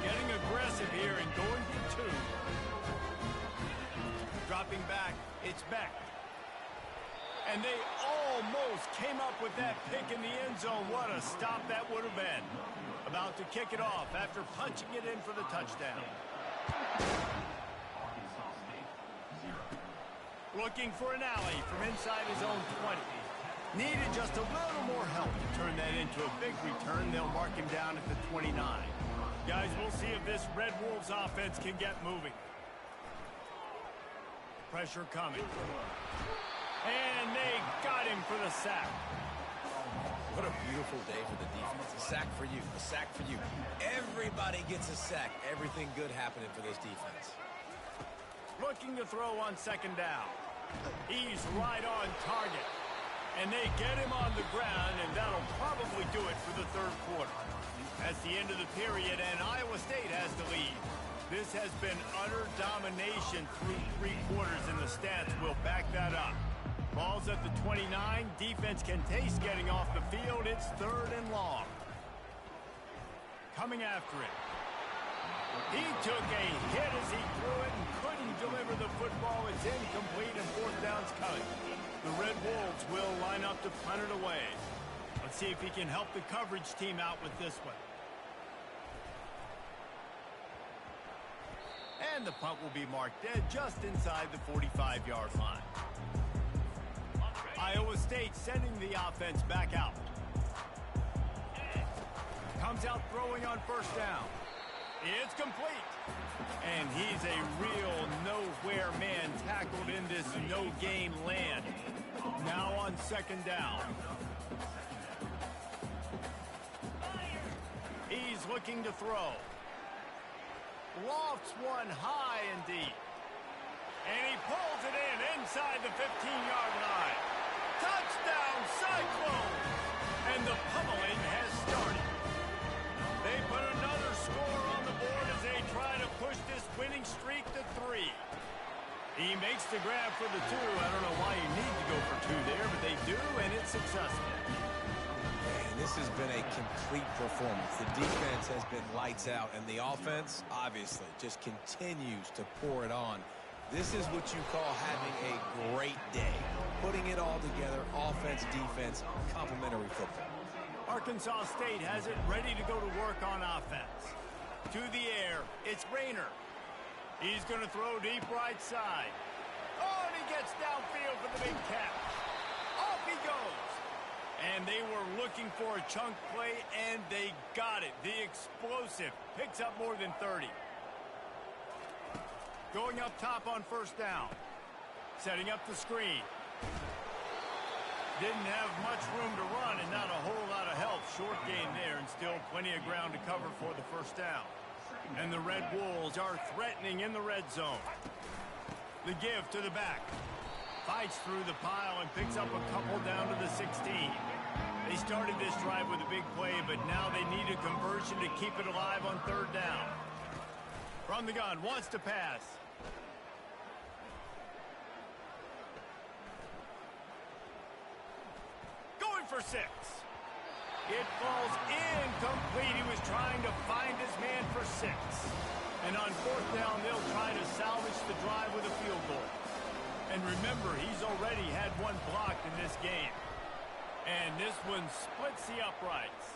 Getting aggressive here and going for two. Dropping back, it's Beck. And they almost came up with that pick in the end zone. What a stop that would have been. About to kick it off after punching it in for the touchdown. Looking for an alley from inside his own 20. Needed just a little more help to turn that into a big return. They'll mark him down at the 29. Guys, we'll see if this Red Wolves offense can get moving. Pressure coming. And they got him for the sack. What a beautiful day for the defense. A sack for you. A sack for you. Everybody gets a sack. Everything good happening for this defense. Looking to throw on second down. He's right on target. And they get him on the ground, and that'll probably do it for the third quarter. That's the end of the period, and Iowa State has the lead. This has been utter domination through 3 quarters, and the stats will back that up. Ball's at the 29. Defense can taste getting off the field. It's third and long. Coming after it. He took a hit as he threw it and couldn't deliver the football. It's incomplete, and fourth down's coming. The Red Wolves will line up to punt it away. Let's see if he can help the coverage team out with this one. And the punt will be marked dead just inside the 45-yard line. Iowa State sending the offense back out. Comes out throwing on first down. It's complete. And he's a real nowhere man tackled in this no-gain land. Now on second down. He's looking to throw. Lofts one high and deep. And he pulls it in inside the 15-yard line. Touchdown, Cyclones! And the pummeling has started. They put another score on the board as they try to push this winning streak to 3. He makes the grab for the 2. I don't know why you need to go for 2 there, but they do, and it's successful. And this has been a complete performance. The defense has been lights out, and the offense, obviously, just continues to pour it on. This is what you call having a great day. Putting it all together, offense, defense, complementary football. Arkansas State has it ready to go to work on offense. To the air, it's Rayner. He's going to throw deep right side. Oh, and he gets downfield for the big catch. Off he goes. And they were looking for a chunk play, and they got it. The explosive picks up more than 30. Going up top on first down. Setting up the screen. Didn't have much room to run and not a whole lot of help. Short gain there and still plenty of ground to cover for the first down. And the Red Wolves are threatening in the red zone. The give to the back. Fights through the pile and picks up a couple down to the 16. They started this drive with a big play, but now they need a conversion to keep it alive on third down. From the gun, wants to pass. Going for 6. It falls incomplete. He was trying to find his man for 6. And on fourth down, they'll try to salvage the drive with a field goal. And remember, he's already had one blocked in this game. And this one splits the uprights.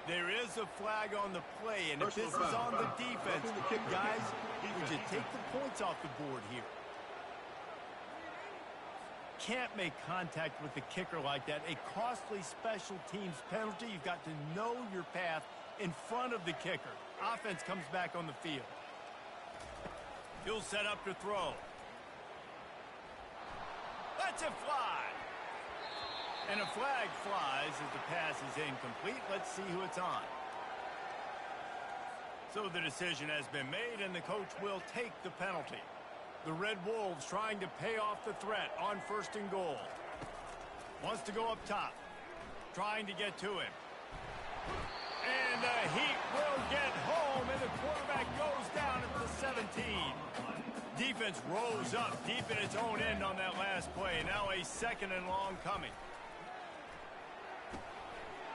There is a flag on the play, and if this is on the defense, guys, would you take the points off the board here? Can't make contact with the kicker like that. A costly special teams penalty. You've got to know your path in front of the kicker. Offense comes back on the field. He'll set up to throw. Lets it fly. And a flag flies as the pass is incomplete. Let's see who it's on. So the decision has been made, and the coach will take the penalty. The Red Wolves trying to pay off the threat on 1st and goal. Wants to go up top. Trying to get to him. And the Heat will get home, and the quarterback goes down at the 17. Defense rose up deep in its own end on that last play. Now a 2nd and long coming.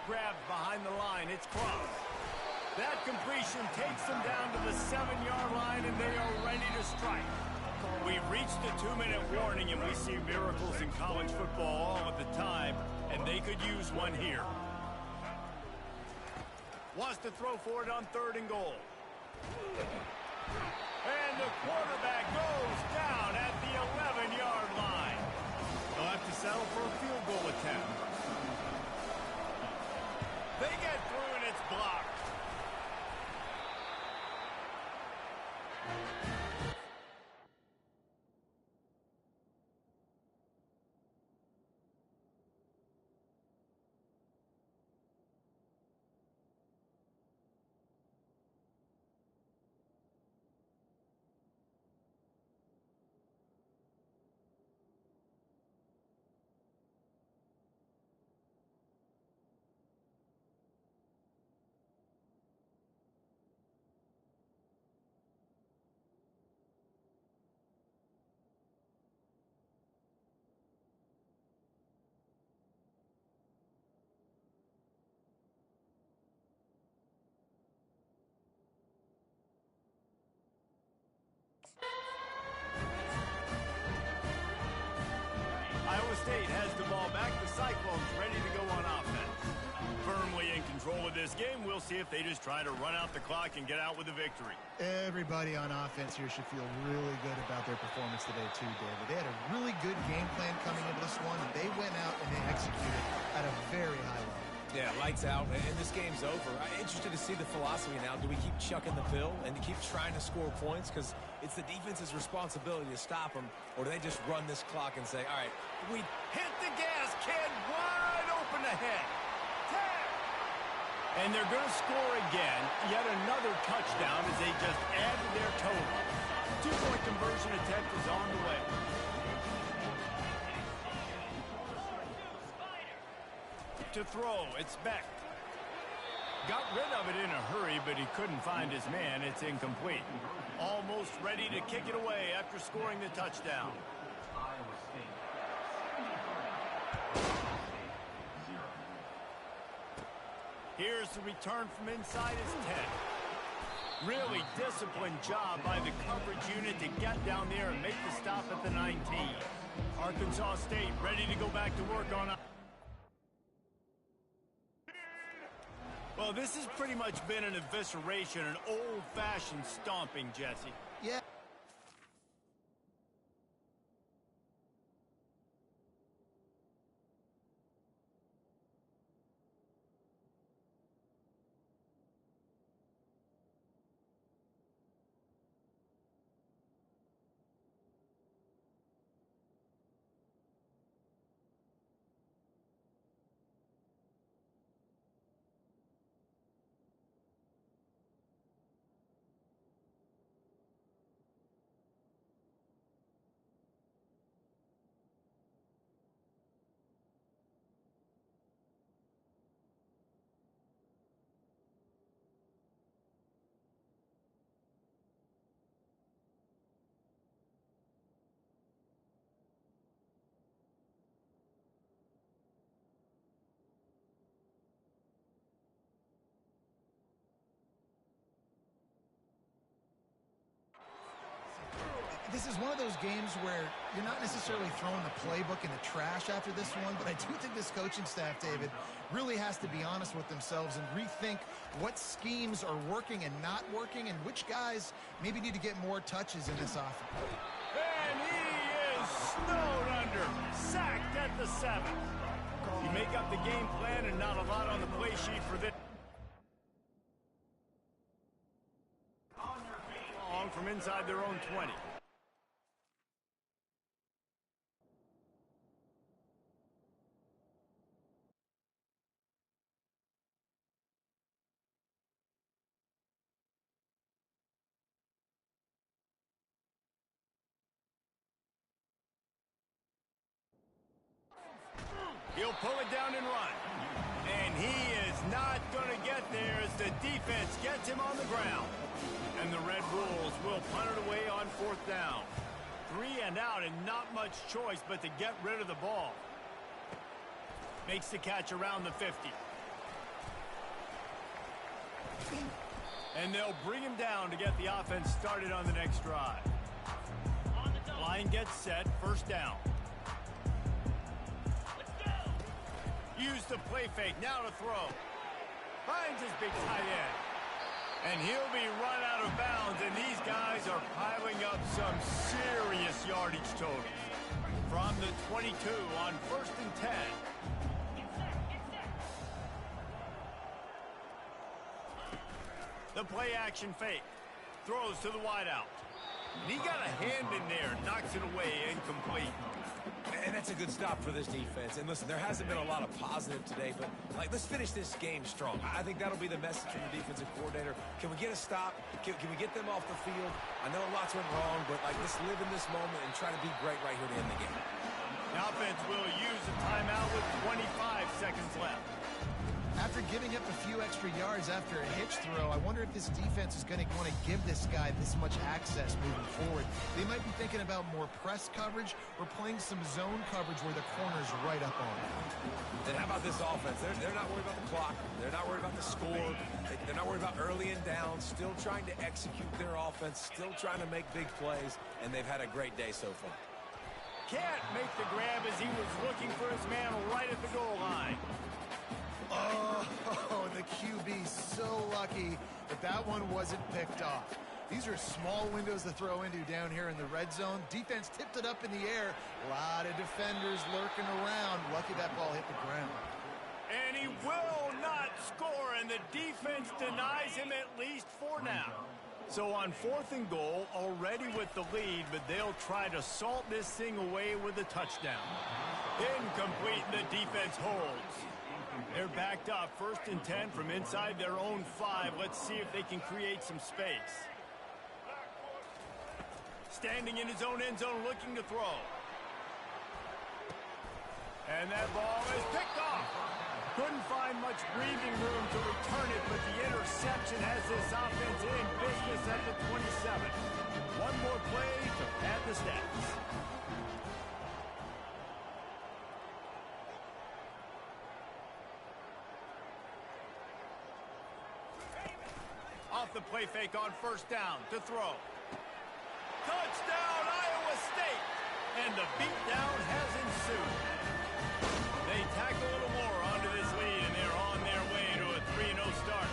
Grabbed behind the line. It's close. That completion takes them down to the 7-yard line, and they are ready to strike. We've reached the 2-minute warning, and we see miracles in college football all of the time, and they could use one here. Wants to throw for it on 3rd and goal. And the quarterback goes down at the 11-yard line. They'll have to settle for a field goal attempt. They get through, and it's blocked. Iowa State has the ball back. The Cyclones ready to go on offense. Firmly in control of this game. We'll see if they just try to run out the clock and get out with a victory. Everybody on offense here should feel really good about their performance today too, David. They had a really good game plan coming into this one, and they went out and they executed at a very high level. Yeah, lights out, and this game's over. I'm interested to see the philosophy now. Do we keep chucking the pill and keep trying to score points? Because it's the defense's responsibility to stop them, or do they just run this clock and say, all right, We hit the gas, kid. Wide open ahead. And they're going to score again. Yet another touchdown as they just add to their total. 2-point conversion attempt is on the way. To throw, it's Beck. Got rid of it in a hurry, but he couldn't find his man. It's incomplete. Almost ready to kick it away after scoring the touchdown. Here's the return from inside his 10. Really disciplined job by the coverage unit to get down there and make the stop at the 19. Arkansas State ready to go back to work on. Well, this has pretty much been an evisceration, an old-fashioned stomping, Jesse. Yeah. This is one of those games where you're not necessarily throwing the playbook in the trash after this one, but I do think this coaching staff, David, really has to be honest with themselves and rethink what schemes are working and not working and which guys maybe need to get more touches in this offense. And he is snowed under, sacked at the 7. You make up the game plan and not a lot on the play sheet for this. On from inside their own 20. He'll pull it down and run. And he is not going to get there as the defense gets him on the ground. And the Red Bulls will punt it away on 4th down. 3 and out and not much choice but to get rid of the ball. Makes the catch around the 50. And they'll bring him down to get the offense started on the next drive. Line gets set, 1st down. Use the play fake, now to throw. Finds his big tight end. And he'll be run out of bounds, and these guys are piling up some serious yardage totals. From the 22 on 1st and 10. The play action fake. Throws to the wideout. And he got a hand in there, knocks it away, incomplete. And that's a good stop for this defense. And listen, there hasn't been a lot of positive today, but let's finish this game strong. I think that'll be the message from the defensive coordinator. Can we get a stop? Can we get them off the field? I know lots went wrong, but let's live in this moment and try to be great right here to end the game. The offense will use a timeout with 25 seconds left. After giving up a few extra yards after a hitch throw, I wonder if this defense is going to want to give this guy this much access moving forward. They might be thinking about more press coverage or playing some zone coverage where the corner's right up on it. Then how about this offense? They're not worried about the clock. They're not worried about the score. They're not worried about early and down. Still trying to execute their offense. Still trying to make big plays. And they've had a great day so far. Can't make the grab as he was looking for his man right at the goal line. Oh, the QB so lucky that one wasn't picked off. These are small windows to throw into down here in the red zone. Defense tipped it up in the air. A lot of defenders lurking around. Lucky that ball hit the ground. And he will not score, and the defense denies him at least for now. So on 4th and goal, already with the lead, but they'll try to salt this thing away with a touchdown. Incomplete, and the defense holds. They're backed up, 1st and 10 from inside their own 5. Let's see if they can create some space. Standing in his own end zone looking to throw. And that ball is picked off. Couldn't find much breathing room to return it, but the interception has this offense in business at the 27. One more play to pad the stats. Off the play fake on 1st down to throw. Touchdown, Iowa State! And the beatdown has ensued. They tack a little more onto this lead, and they're on their way to a 3-0 start.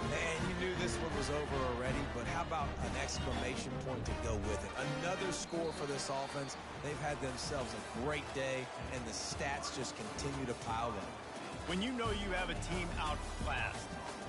And you knew this one was over already, but how about an exclamation point to go with it? Another score for this offense. They've had themselves a great day, and the stats just continue to pile up. When you know you have a team outclassed,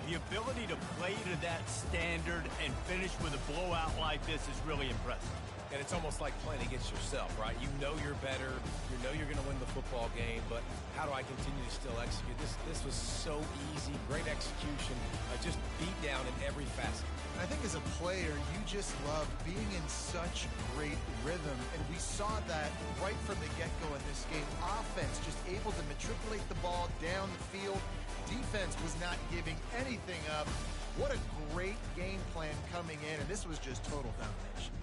the ability to play to that standard and finish with a blowout like this is really impressive. And it's almost like playing against yourself, right? You know you're better. You know you're going to win the football game, but how do I continue to still execute? This was so easy. Great execution. Just beat down in every facet. I think as a player, you just love being in such great rhythm, and we saw that right from the get-go in this game. Offense just able to matriculate the ball down the field. Defense was not giving anything up. What a great game plan coming in, and this was just total domination.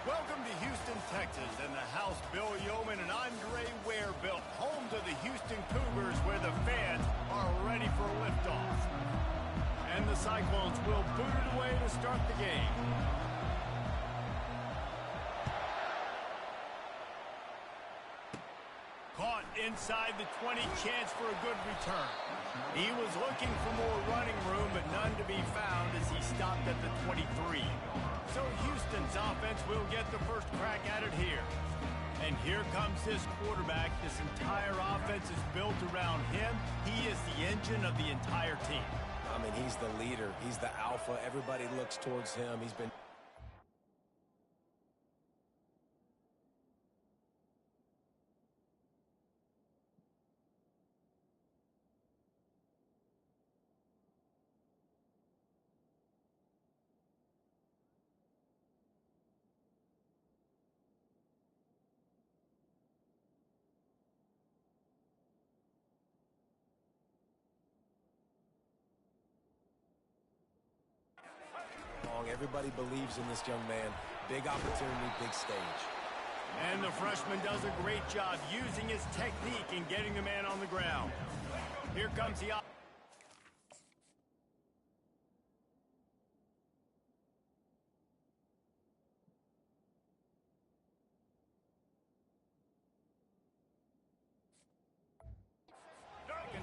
Welcome to Houston, Texas, and the house Bill Yeoman and Andre Ware built, home to the Houston Cougars, where the fans are ready for a liftoff. And the Cyclones will boot it away to start the game. Caught inside the 20, chance for a good return. He was looking for more running room, but none to be found as he stopped at the 23. So Houston's offense will get the first crack at it here. And here comes this quarterback. This entire offense is built around him. He is the engine of the entire team. I mean, he's the leader. He's the alpha. Everybody looks towards him. He's been... Everybody believes in this young man. Big opportunity, big stage. And the freshman does a great job using his technique and getting the man on the ground. Here comes the...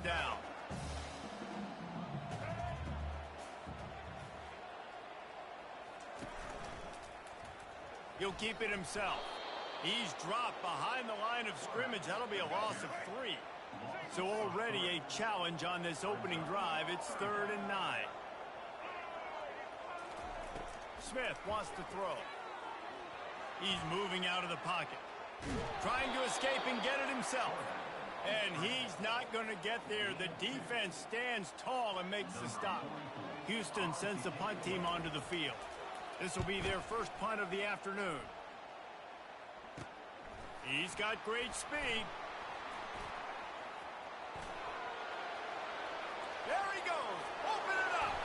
down. He'll keep it himself. He's dropped behind the line of scrimmage. That'll be a loss of 3. So already a challenge on this opening drive. It's 3rd and 9. Smith wants to throw. He's moving out of the pocket. Trying to escape and get it himself. And he's not going to get there. The defense stands tall and makes the stop. Houston sends the punt team onto the field. This will be their first punt of the afternoon. He's got great speed. There he goes. Open it up.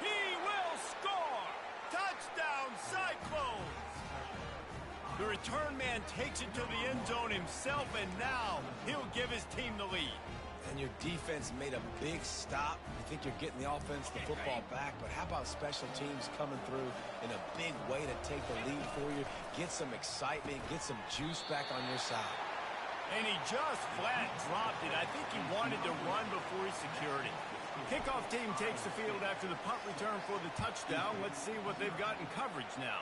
He will score. Touchdown, Cyclones. The return man takes it to the end zone himself, and now he'll give his team the lead. And your defense made a big stop. You think you're getting the offense, the football back, but how about special teams coming through in a big way to take the lead for you, get some excitement, get some juice back on your side. And he just flat dropped it. I think he wanted to run before he secured it. Kickoff team takes the field after the punt return for the touchdown. Let's see what they've got in coverage now.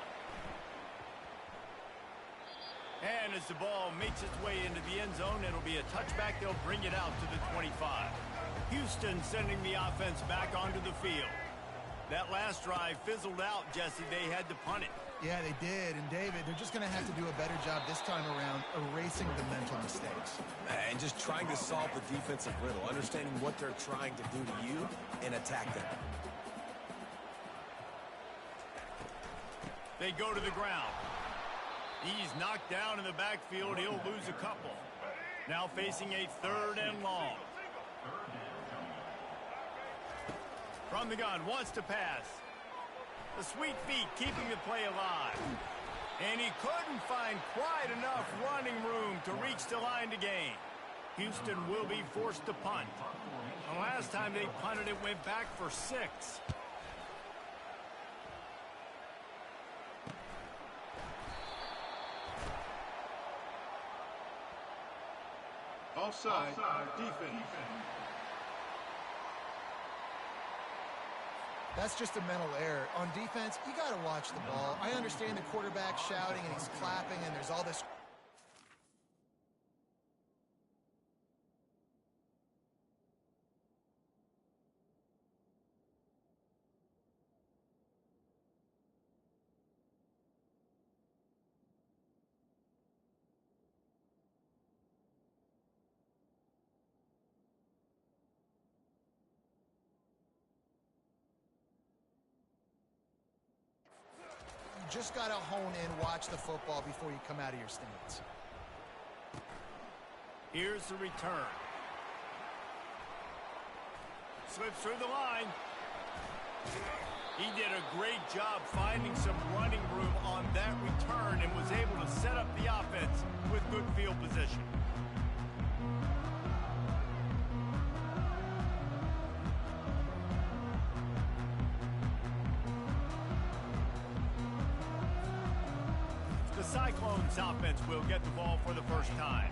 And as the ball makes its way into the end zone, it'll be a touchback. They'll bring it out to the 25. Houston sending the offense back onto the field. That last drive fizzled out, Jesse. They had to punt it. Yeah, they did. And, David, they're just going to have to do a better job this time around erasing the mental mistakes. And just trying to solve the defensive riddle, understanding what they're trying to do to you and attack them. They go to the ground. He's knocked down in the backfield. He'll lose a couple. Now facing a 3rd and long. From the gun, wants to pass. The sweet feet keeping the play alive. And he couldn't find quite enough running room to reach the line to gain. Houston will be forced to punt. The last time they punted, it went back for 6. Offside defense. That's just a mental error. On defense, you got to watch the ball. I understand the quarterback shouting and he's clapping and there's all this... Just got to hone in, watch the football before you come out of your stance. Here's the return. Slips through the line. He did a great job finding some running room on that return and was able to set up the offense with good field position. The Cyclones offense will get the ball for the first time.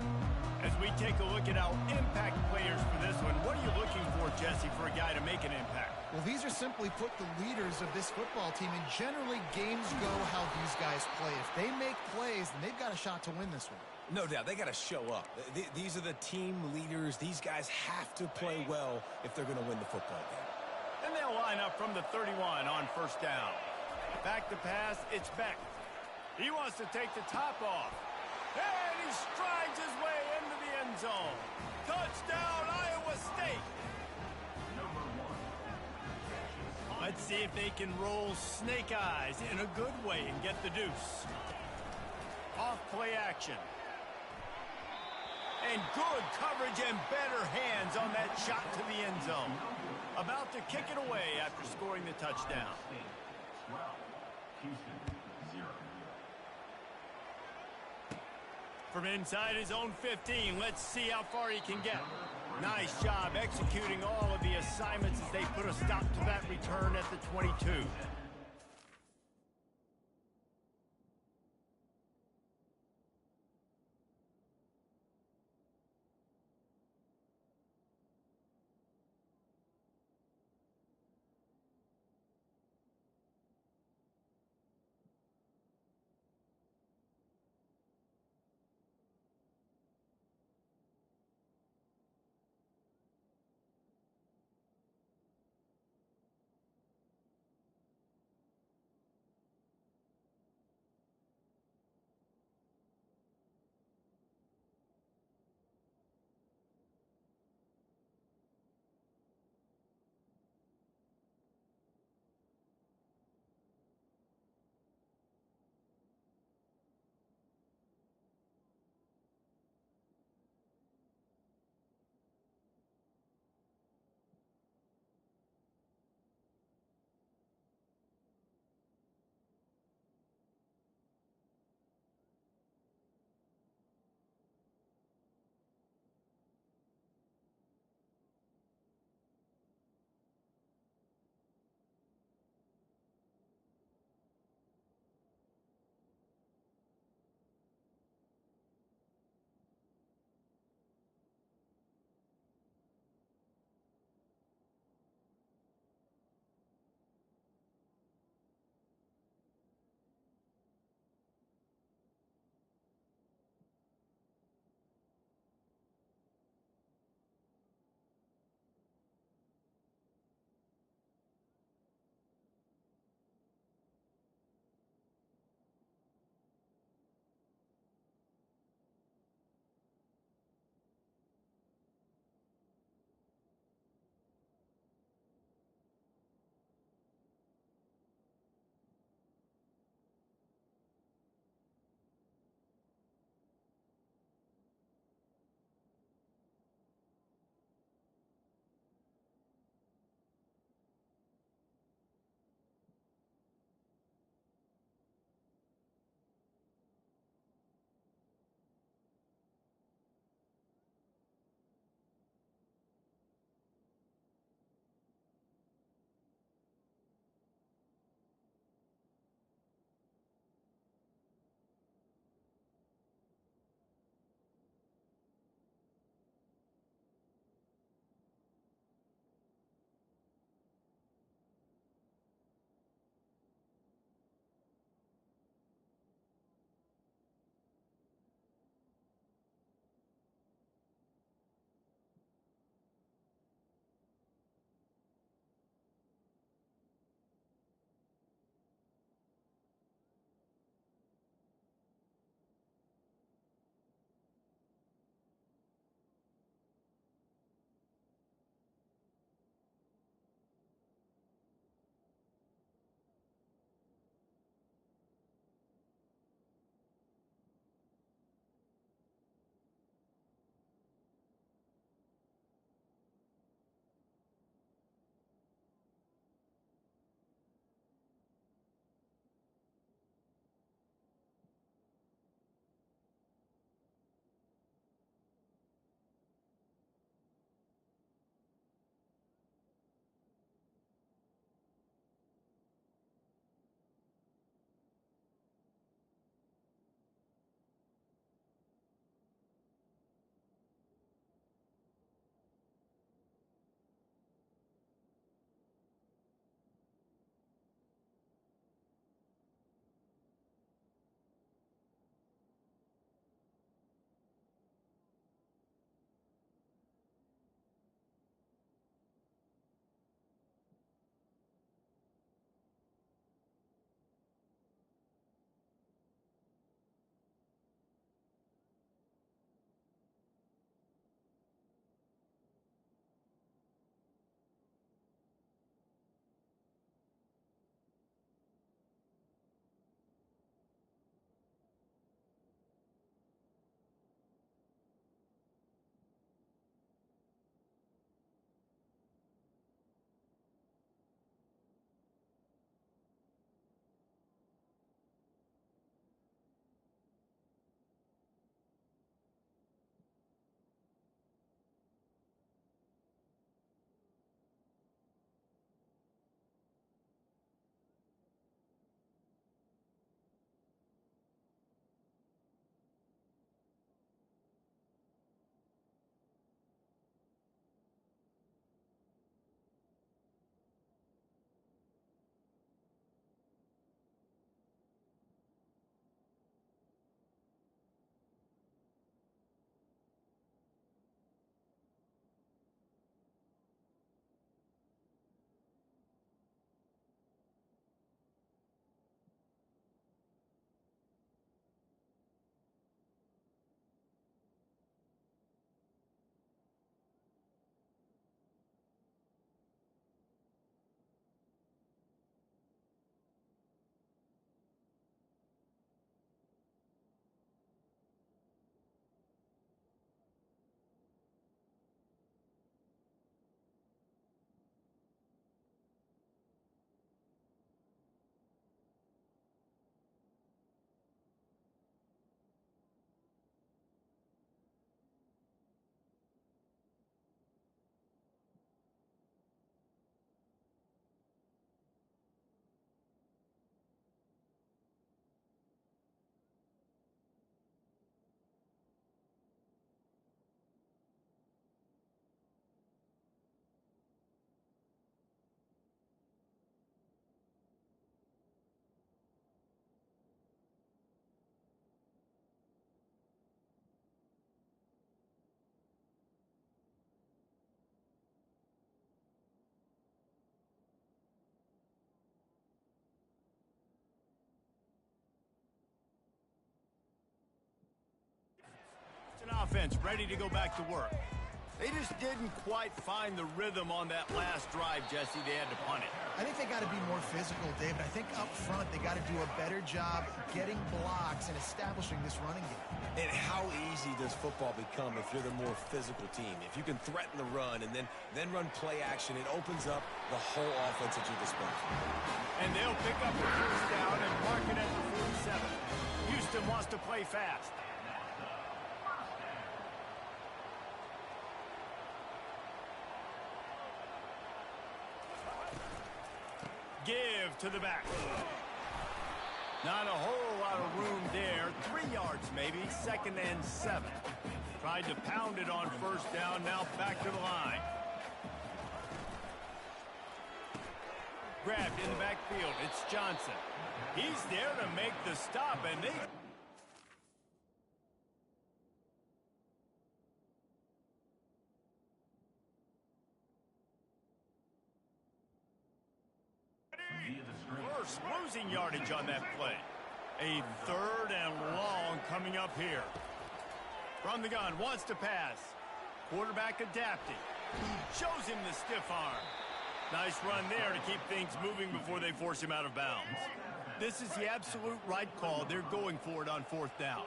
As we take a look at our impact players for this one, what are you looking for, Jesse, for a guy to make an impact? Well, these are simply put the leaders of this football team, and generally games go how these guys play. If they make plays, then they've got a shot to win this one. No doubt, they got to show up. These are the team leaders. These guys have to play well if they're going to win the football game. And they'll line up from the 31 on first down. Back to pass, it's Beck. He wants to take the top off. And he strides his way into the end zone. Touchdown, Iowa State. Let's see if they can roll snake eyes in a good way and get the deuce. Off play action. And good coverage and better hands on that shot to the end zone. About to kick it away after scoring the touchdown. From inside his own 15, let's see how far he can get. Nice job executing all of the assignments as they put a stop to that return at the 22. offense ready to go back to work. They just didn't quite find the rhythm on that last drive, Jesse. They had to punt it. I think they got to be more physical, David. I think up front they got to do a better job getting blocks and establishing this running game. And how easy does football become if you're the more physical team? If you can threaten the run and then run play action, it opens up the whole offense at your disposal. And they'll pick up the first down and mark it at the 47. Houston wants to play fast. Give to the back. Not a whole lot of room there. 3 yards maybe. 2nd and 7. Tried to pound it on first down. Now back to the line. Grabbed in the backfield. It's Johnson. He's there to make the stop, and they... First losing yardage on that play. A 3rd and long coming up here. From the gun, wants to pass. Quarterback adapting. Shows him the stiff arm. Nice run there to keep things moving before they force him out of bounds. This is the absolute right call. They're going for it on 4th down.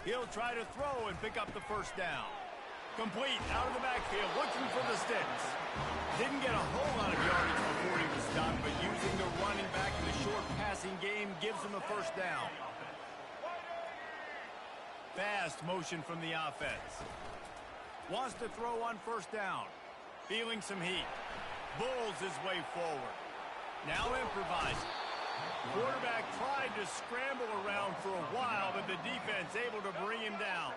He'll try to throw and pick up the first down. Complete out of the backfield, looking for the sticks. Didn't get a whole lot of yardage before he was stopped, but using the running back in the short passing game gives him a first down. Fast motion from the offense. Wants to throw on first down. Feeling some heat. Bulls his way forward. Now improvising. Quarterback tried to scramble around for a while, but the defense able to bring him down.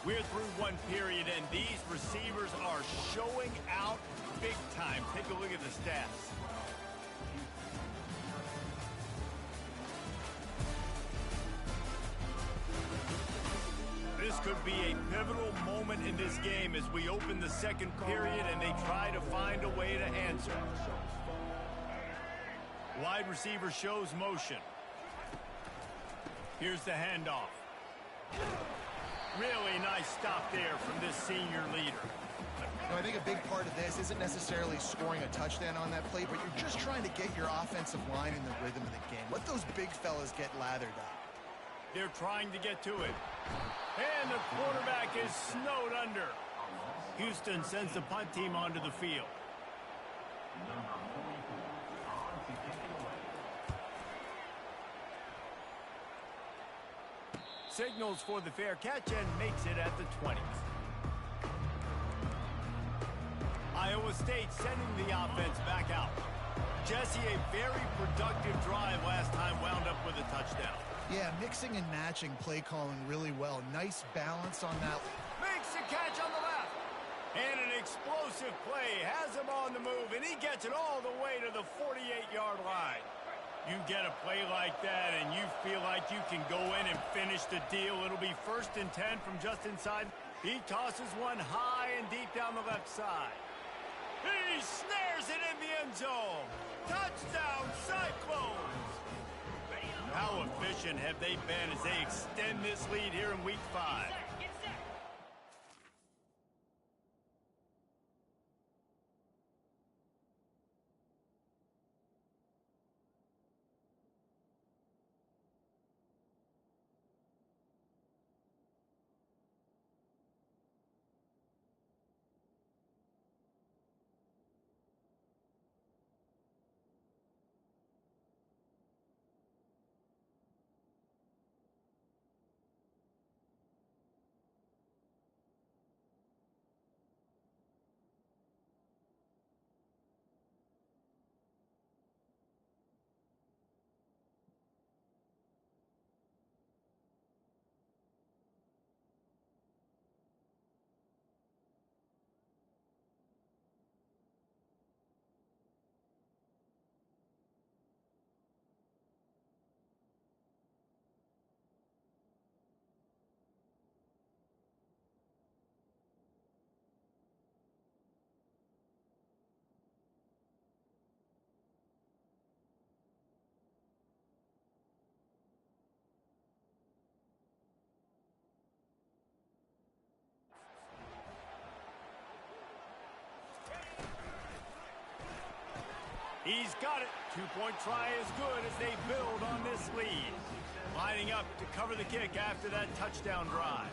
We're through one period, and these receivers are showing out big time. Take a look at the stats. This could be a pivotal moment in this game as we open the 2nd period and they try to find a way to answer. Wide receiver shows motion. Here's the handoff. Really nice stop there from this senior leader. I think a big part of this isn't necessarily scoring a touchdown on that play, but you're just trying to get your offensive line in the rhythm of the game. Let those big fellas get lathered up. They're trying to get to it. And the quarterback is snowed under. Houston sends the punt team onto the field. Signals for the fair catch and makes it at the 20. Iowa State sending the offense back out. Jesse, a very productive drive last time, wound up with a touchdown. Yeah, mixing and matching play calling really well. Nice balance on that. Makes the catch on the left. And an explosive play. Has him on the move, and he gets it all the way to the 48-yard line. You get a play like that, and you feel like you can go in and finish the deal. It'll be 1st and 10 from just inside. He tosses one high and deep down the left side. He snares it in the end zone. Touchdown, Cyclones! How efficient have they been as they extend this lead here in Week 5? He's got it. Two-point try is good as they build on this lead. Lining up to cover the kick after that touchdown drive.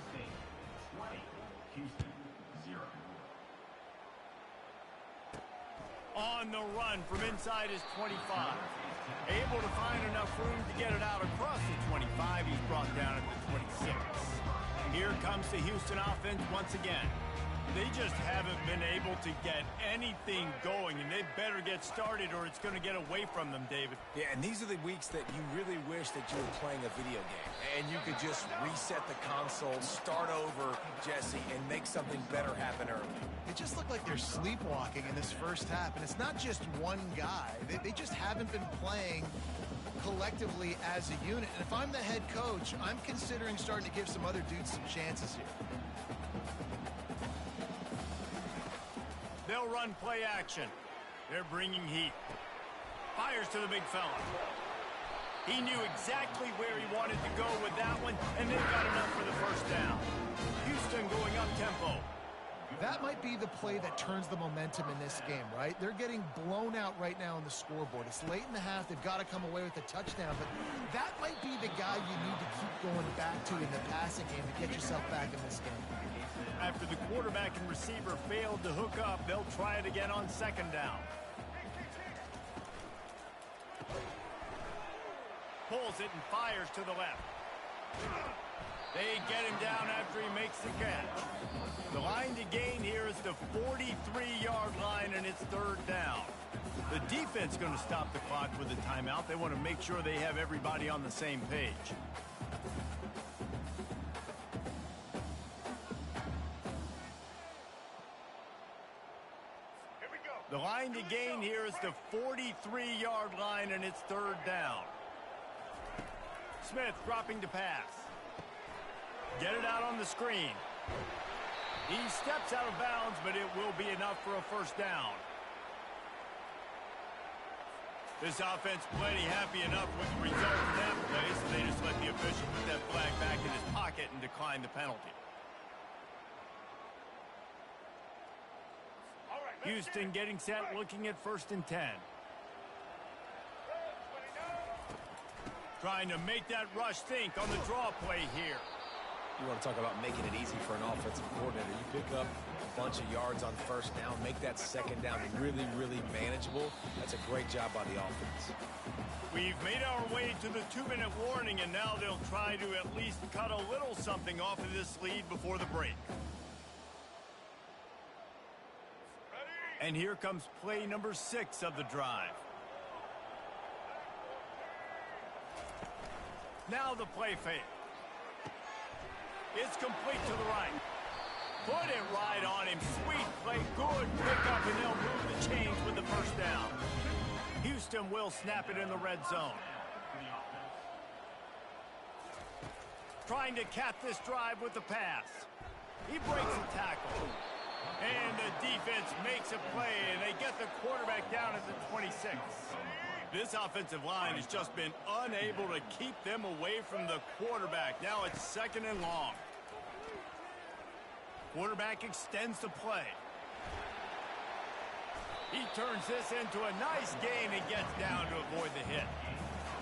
On the run from inside his 25. Able to find enough room to get it out across the 25. He's brought down at the 26. Here comes the Houston offense once again. They just haven't been able to get anything going, and they better get started or it's going to get away from them, David. Yeah, and these are the weeks that you really wish that you were playing a video game and you could just reset the console, start over, Jesse, and make something better happen early. It just looked like they're sleepwalking in this first half, and it's not just one guy. They just haven't been playing collectively as a unit. And if I'm the head coach, I'm considering starting to give some other dudes some chances here. They'll run play action. They're bringing heat. Fires to the big fella. He knew exactly where he wanted to go with that one, and they got enough for the first down. Houston going up tempo. That might be the play that turns the momentum in this game, right? They're getting blown out right now on the scoreboard. It's late in the half. They've got to come away with a touchdown, but that might be the guy you need to keep going back to in the passing game to get yourself back in this game. After the quarterback and receiver failed to hook up, they'll try it again on second down. Pulls it and fires to the left. They get him down after he makes the catch. The line to gain here is the 43-yard line, and it's third down. The defense going to stop the clock with a timeout. They want to make sure they have everybody on the same page. The line to gain here is the 43-yard line, and it's third down. Smith dropping to pass. Get it out on the screen. He steps out of bounds, but it will be enough for a first down. This offense plenty happy enough with the result of that play, so they just let the official put that flag back in his pocket and decline the penalty. Houston getting set, looking at 1st and 10. Trying to make that rush think on the draw play here. You want to talk about making it easy for an offensive coordinator. You pick up a bunch of yards on first down, make that second down really, really manageable. That's a great job by the offense. We've made our way to the 2-minute warning, and now they'll try to at least cut a little something off of this lead before the break. And here comes play number 6 of the drive. Now the play fake. It's complete to the right. Put it right on him. Sweet play. Good pickup, and they'll move the chains with the first down. Houston will snap it in the red zone. Trying to cap this drive with the pass. He breaks the tackle. And the defense makes a play, and they get the quarterback down at the 26. This offensive line has just been unable to keep them away from the quarterback. Now it's 2nd and long. Quarterback extends the play. He turns this into a nice gain and gets down to avoid the hit.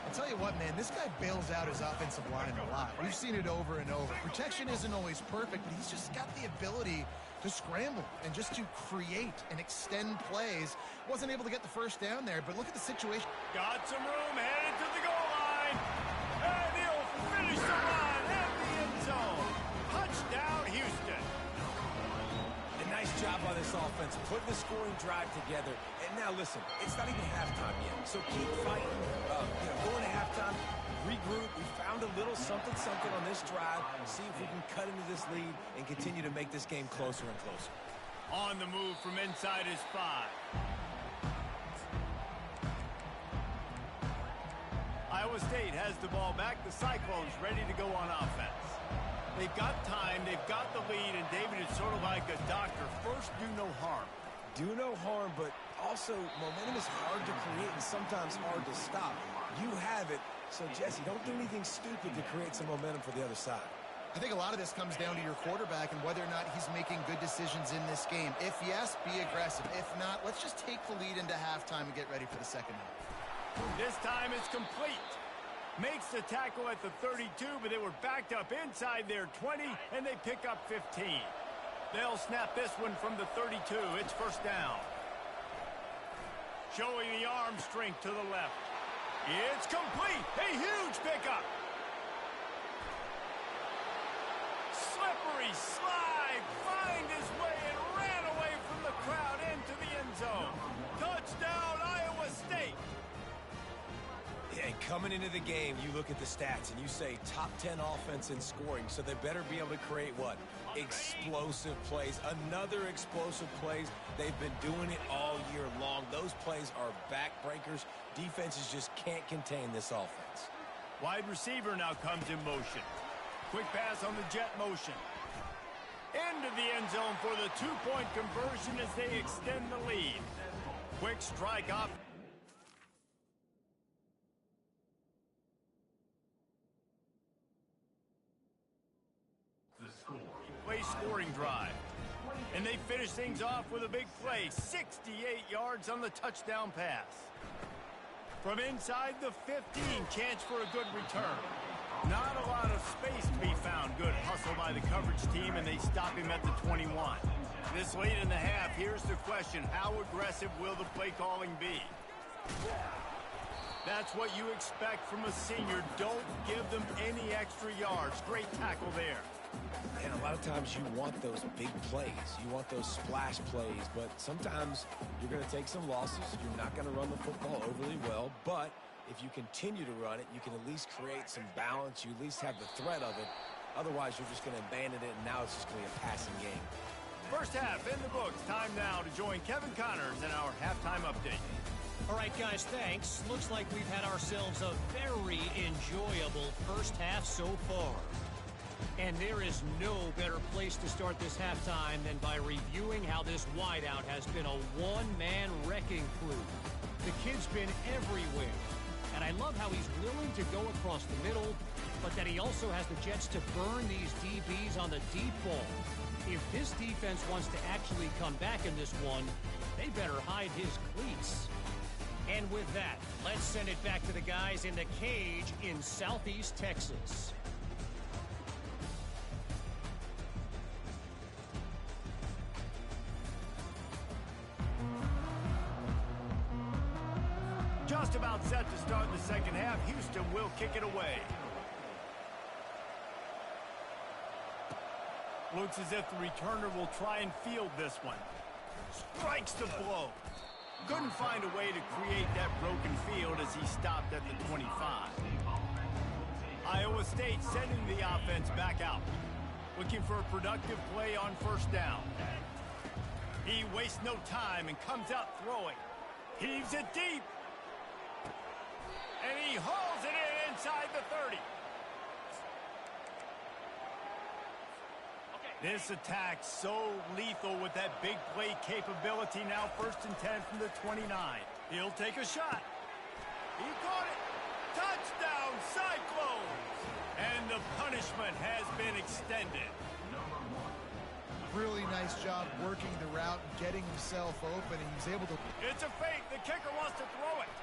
I'll tell you what, man, this guy bails out his offensive line a lot. We've seen it over and over. Protection isn't always perfect, but he's just got the ability to scramble and just to create and extend plays. Wasn't able to get the first down there, but look at the situation. Got some room, headed to the goal line. And he'll finish the run at the end zone. Touchdown, Houston. A nice job by this offense, putting the scoring drive together. And now listen, it's not even halftime yet, so keep fighting. Going to halftime, regroup. We found a little something on this drive. See if we can cut into this lead and continue to make this game closer and closer. On the move from inside his 5. Iowa State has the ball back. The Cyclones ready to go on offense. They've got time, they've got the lead, and David is sort of like a doctor. First, do no harm. Do no harm, but also momentum is hard to create and sometimes hard to stop. You have it, so Jesse, don't do anything stupid to create some momentum for the other side. I think a lot of this comes down to your quarterback and whether or not he's making good decisions in this game. If yes, be aggressive. If not, let's just take the lead into halftime and get ready for the second half. This time it's complete. Makes the tackle at the 32, but they were backed up inside their 20, and they pick up 15. They'll snap this one from the 32. It's first down. Showing the arm strength to the left. It's complete. A huge pickup. Slippery slide. Find his way and ran away from the crowd into the end zone. Touchdown, Iowa State. And coming into the game, you look at the stats and you say top 10 offense in scoring, so they better be able to create what? Explosive plays. Another explosive plays. They've been doing it all year long. Those plays are backbreakers. Defenses just can't contain this offense. Wide receiver now comes in motion. Quick pass on the jet motion. Into the end zone for the two-point conversion as they extend the lead. Quick strike off. Play scoring drive. And they finish things off with a big play. 68 yards on the touchdown pass. From inside the 15, chance for a good return. Not a lot of space to be found. Good hustle by the coverage team, and they stop him at the 21. This late in the half, here's the question. How aggressive will the play calling be? That's what you expect from a senior. Don't give them any extra yards. Great tackle there. And a lot of times you want those big plays. You want those splash plays, but sometimes you're going to take some losses. You're not going to run the football overly well, but if you continue to run it, you can at least create some balance. You at least have the threat of it. Otherwise, you're just going to abandon it, and now it's just going to be a passing game. First half in the books. Time now to join Kevin Connors in our halftime update. All right, guys, thanks. Looks like we've had ourselves a very enjoyable first half so far. And there is no better place to start this halftime than by reviewing how this wideout has been a one-man wrecking crew. The kid's been everywhere. And I love how he's willing to go across the middle, but that he also has the jets to burn these DBs on the deep ball. If this defense wants to actually come back in this one, they better hide his cleats. And with that, let's send it back to the guys in the cage in Southeast Texas. Just about set to start the second half. Houston will kick it away. Looks as if the returner will try and field this one. Strikes the blow. Couldn't find a way to create that broken field as he stopped at the 25. Iowa State sending the offense back out. Looking for a productive play on first down. He wastes no time and comes out throwing. Heaves it deep. And he hauls it in inside the 30. This attack so lethal with that big play capability. Now 1st and 10 from the 29. He'll take a shot. He caught it. Touchdown, Cyclones. And the punishment has been extended. Really nice job working the route, getting himself open, and he's able to... It's a fake. The kicker wants to throw it.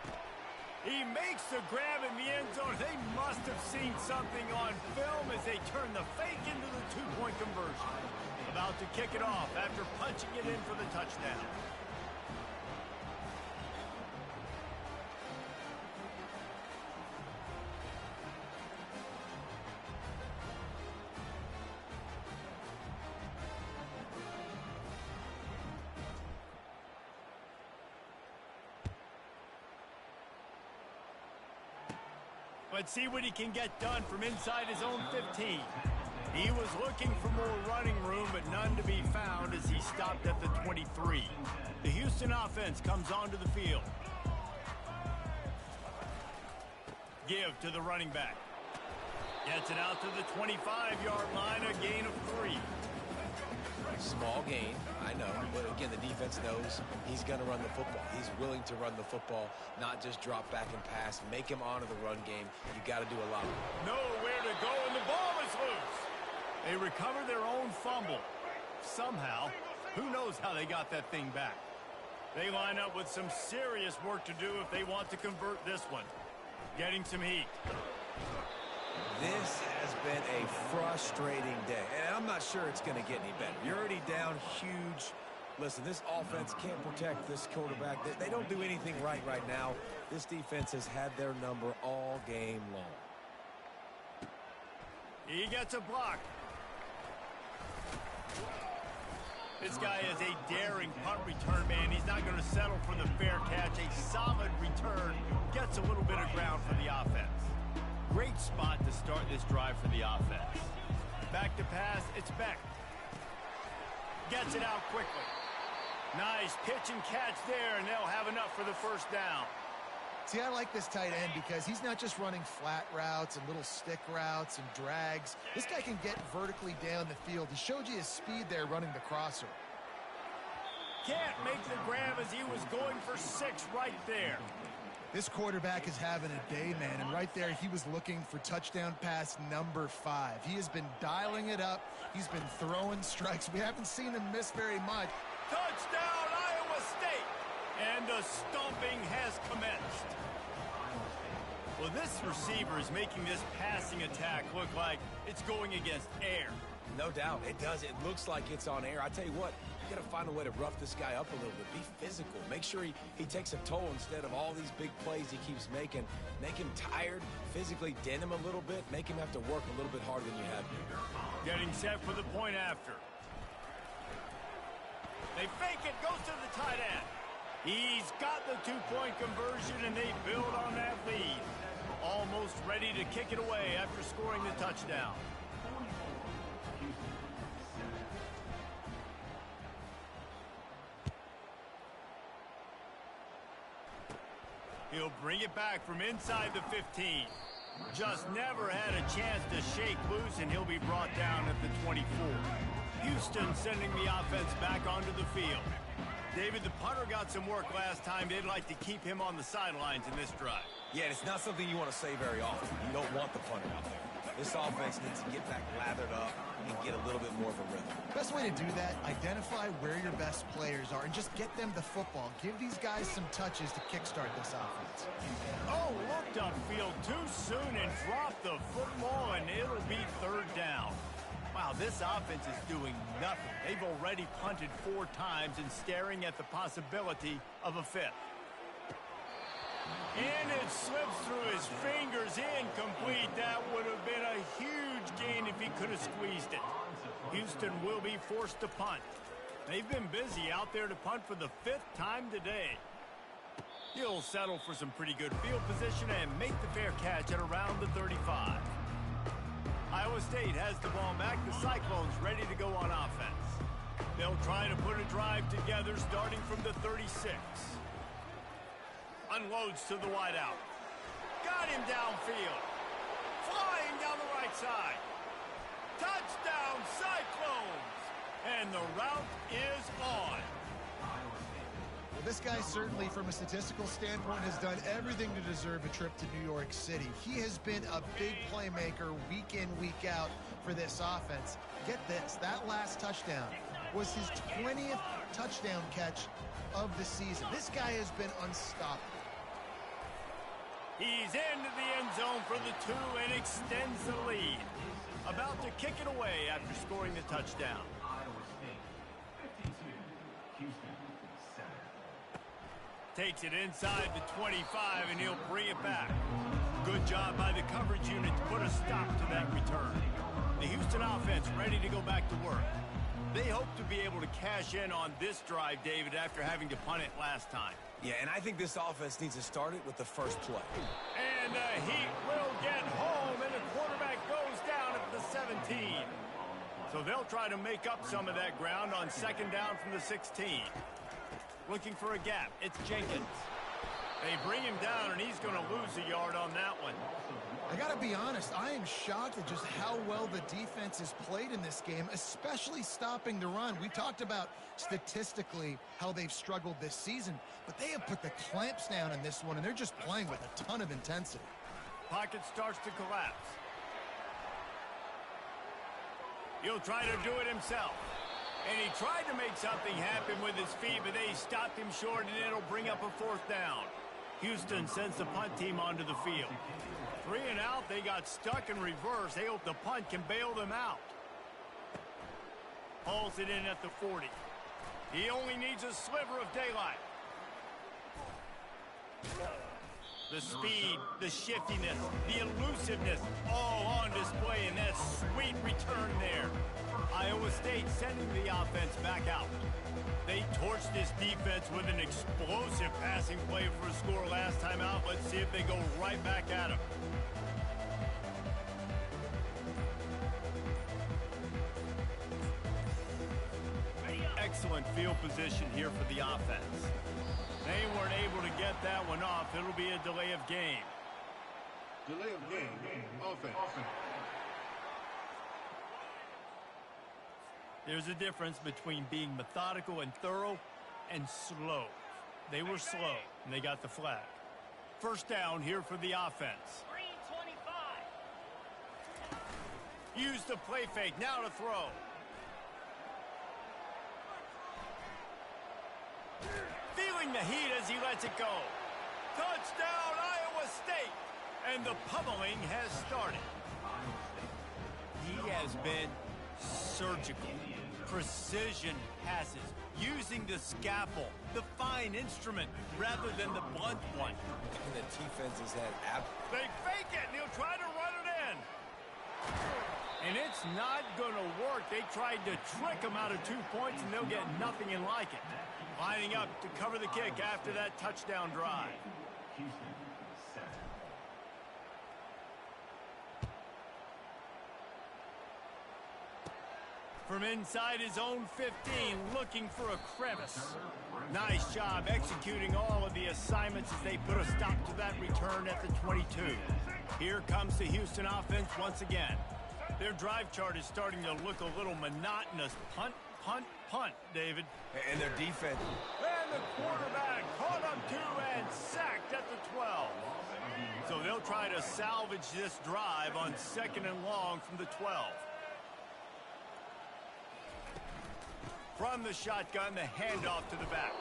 He makes the grab in the end zone. They must have seen something on film as they turn the fake into the two-point conversion. About to kick it off after punching it in for the touchdown. Let's see what he can get done from inside his own 15. He was looking for more running room, but none to be found as he stopped at the 23. The Houston offense comes onto the field. Give to the running back. Gets it out to the 25-yard line, a gain of 3. Small gain, I know, but again, the defense knows he's going to run the football. He's willing to run the football, not just drop back and pass. Make him honor the run game. You got to do a lot. Nowhere to go, and the ball is loose. They recover their own fumble. Somehow, who knows how they got that thing back. They line up with some serious work to do if they want to convert this one. Getting some heat. This has been a frustrating day, and I'm not sure it's going to get any better. You're already down huge. Listen, this offense can't protect this quarterback. They don't do anything right now. This defense has had their number all game long. He gets a block. This guy is a daring punt return man. He's not going to settle for the fair catch. A solid return. Gets a little bit of ground for the offense. Great spot to start this drive for the offense. Back to pass. It's Beck. Gets it out quickly. Nice pitch and catch there, and they'll have enough for the first down. See, I like this tight end because he's not just running flat routes and little stick routes and drags. This guy can get vertically down the field. He showed you his speed there running the crosser. Can't make the grab as he was going for 6 right there. This quarterback is having a day, man, and right there he was looking for touchdown pass number 5. He has been dialing it up. He's been throwing strikes. We haven't seen him miss very much. Touchdown, Iowa State! And the stomping has commenced. Well, this receiver is making this passing attack look like it's going against air. No doubt, it does. It looks like it's on air. I tell you what, you got to find a way to rough this guy up a little bit. Be physical. Make sure he takes a toll instead of all these big plays he keeps making. Make him tired, physically dent him a little bit, make him have to work a little bit harder than you have to. Getting set for the point after. They fake it, goes to the tight end. He's got the 2-point conversion, and they build on that lead. Almost ready to kick it away after scoring the touchdown. He'll bring it back from inside the 15. Just never had a chance to shake loose, and he'll be brought down at the 24. Houston sending the offense back onto the field. David, the punter got some work last time. They'd like to keep him on the sidelines in this drive. Yeah, it's not something you want to say very often. You don't want the punter out there. This offense needs to get back lathered up and get a little bit more of a rhythm. Best way to do that, identify where your best players are and just get them the football. Give these guys some touches to kickstart this offense. Oh, looked upfield too soon and dropped the football, and it'll be 3rd down. Wow, this offense is doing nothing. They've already punted 4 times and staring at the possibility of a 5th. And it slips through his fingers, incomplete. That would have been a huge gain if he could have squeezed it. Houston will be forced to punt. They've been busy out there to punt for the 5th time today. He'll settle for some pretty good field position and make the fair catch at around the 35. Iowa State has the ball back. The Cyclones ready to go on offense. They'll try to put a drive together starting from the 36. Unloads to the wideout. Got him downfield. Flying down the right side. Touchdown, Cyclones! And the route is on. Well, this guy certainly, from a statistical standpoint, has done everything to deserve a trip to New York City. He has been a big playmaker week in, week out for this offense. Get this, that last touchdown was his 20th touchdown catch of the season. This guy has been unstoppable. He's into the end zone for the 2 and extends the lead. About to kick it away after scoring the touchdown. Takes it inside the 25, and he'll bring it back. Good job by the coverage unit to put a stop to that return. The Houston offense ready to go back to work. They hope to be able to cash in on this drive, David, after having to punt it last time. Yeah, and I think this offense needs to start it with the first play. And the Heat will get home, and the quarterback goes down at the 17. So they'll try to make up some of that ground on 2nd down from the 16. Looking for a gap. It's Jenkins. They bring him down, and he's going to lose a yard on that one. I got to be honest, I am shocked at just how well the defense has played in this game, especially stopping the run. We talked about statistically how they've struggled this season, but they have put the clamps down in this one, and they're just playing with a ton of intensity. Pocket starts to collapse. He'll try to do it himself. And he tried to make something happen with his feet, but they stopped him short, and it'll bring up a 4th down. Houston sends the punt team onto the field. 3 and out, they got stuck in reverse. They hope the punt can bail them out. Hauls it in at the 40. He only needs a sliver of daylight. The speed, the shiftiness, the elusiveness, all on display in that sweet return there. Iowa State sending the offense back out. They torched this defense with an explosive passing play for a score last time out. Let's see if they go right back at him. Excellent field position here for the offense. They weren't able to get that one off. It'll be a delay of game. Delay of game. Offense. There's a difference between being methodical and thorough and slow. They were slow, and they got the flag. 1st down here for the offense. 3:25. Use the play fake. Now to throw. Feeling the heat as he lets it go. Touchdown, Iowa State! And the pummeling has started. He has been surgical. Precision passes. Using the scalpel, the fine instrument, rather than the blunt one. And the defense has had They fake it, and he'll try to run it in. And it's not going to work. They tried to trick him out of 2 points, and they'll get nothing in like it. Lining up to cover the kick after that touchdown drive. From inside his own 15, looking for a crevice. Nice job executing all of the assignments as they put a stop to that return at the 22. Here comes the Houston offense once again. Their drive chart is starting to look a little monotonous. Punt, punt, punt, David. And their defense. And the quarterback caught on 2 and sacked at the 12. So they'll try to salvage this drive on 2nd and long from the 12. From the shotgun, the handoff to the back.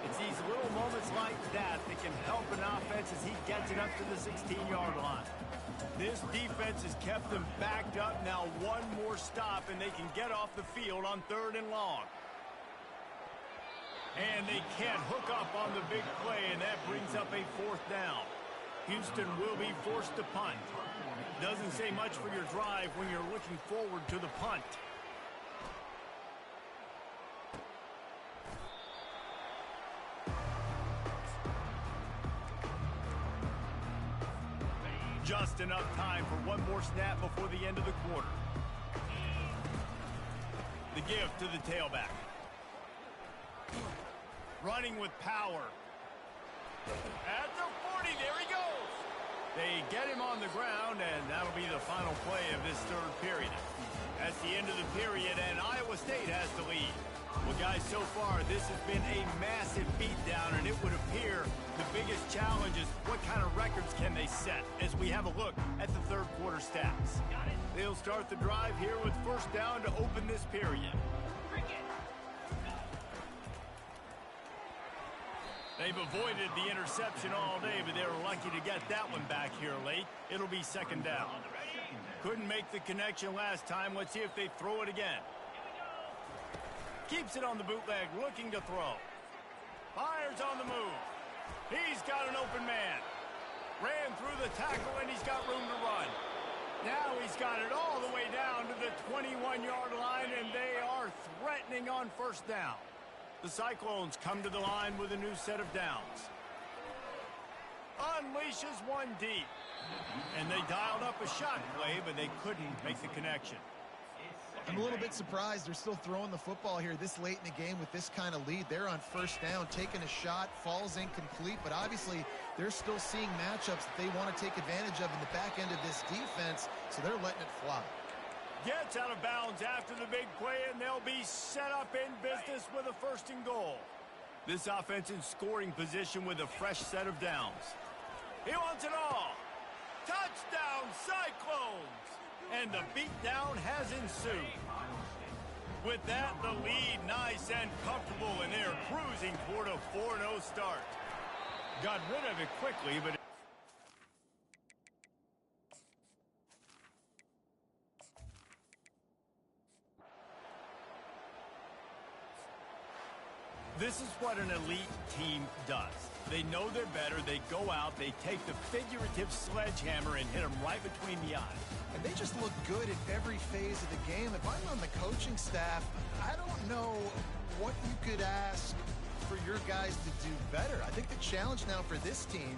It's these little moments like that that can help an offense as he gets it up to the 16-yard line. This defense has kept them backed up. Now one more stop, and they can get off the field on 3rd and long. And they can't hook up on the big play, and that brings up a 4th down. Houston will be forced to punt. Doesn't say much for your drive when you're looking forward to the punt. Just enough time for one more snap before the end of the quarter. The give to the tailback. Running with power. At the 40, there he goes. They get him on the ground, and that'll be the final play of this 3rd period. That's the end of the period, and Iowa State has the lead. Well, guys, so far, this has been a massive beatdown, and it would appear the biggest challenge is what kind of records can they set as we have a look at the 3rd quarter stats. They'll start the drive here with 1st down to open this period. They've avoided the interception all day, but they were lucky to get that one back here late. It'll be 2nd down. Couldn't make the connection last time. Let's see if they throw it again. Keeps it on the bootleg, looking to throw. Fires on the move. He's got an open man. Ran through the tackle, and he's got room to run. Now he's got it all the way down to the 21-yard line, and they are threatening on 1st down. The Cyclones come to the line with a new set of downs. Unleashes one deep. And they dialed up a shot play, but they couldn't make the connection. I'm a little bit surprised they're still throwing the football here this late in the game with this kind of lead. They're on 1st down, taking a shot, falls incomplete, but obviously they're still seeing matchups that they want to take advantage of in the back end of this defense, so they're letting it fly. Gets out of bounds after the big play, and they'll be set up in business with a 1st and goal. This offense in scoring position with a fresh set of downs. He wants it all. Touchdown, Cyclones! and the beatdown has ensued. With that, the lead nice and comfortable, and they're cruising toward a 4-0 start. Got rid of it quickly, but this is what an elite team does. They know they're better. They go out, they take the figurative sledgehammer and hit them right between the eyes. And they just look good in every phase of the game. If I'm on the coaching staff, I don't know what you could ask for your guys to do better. I think the challenge now for this team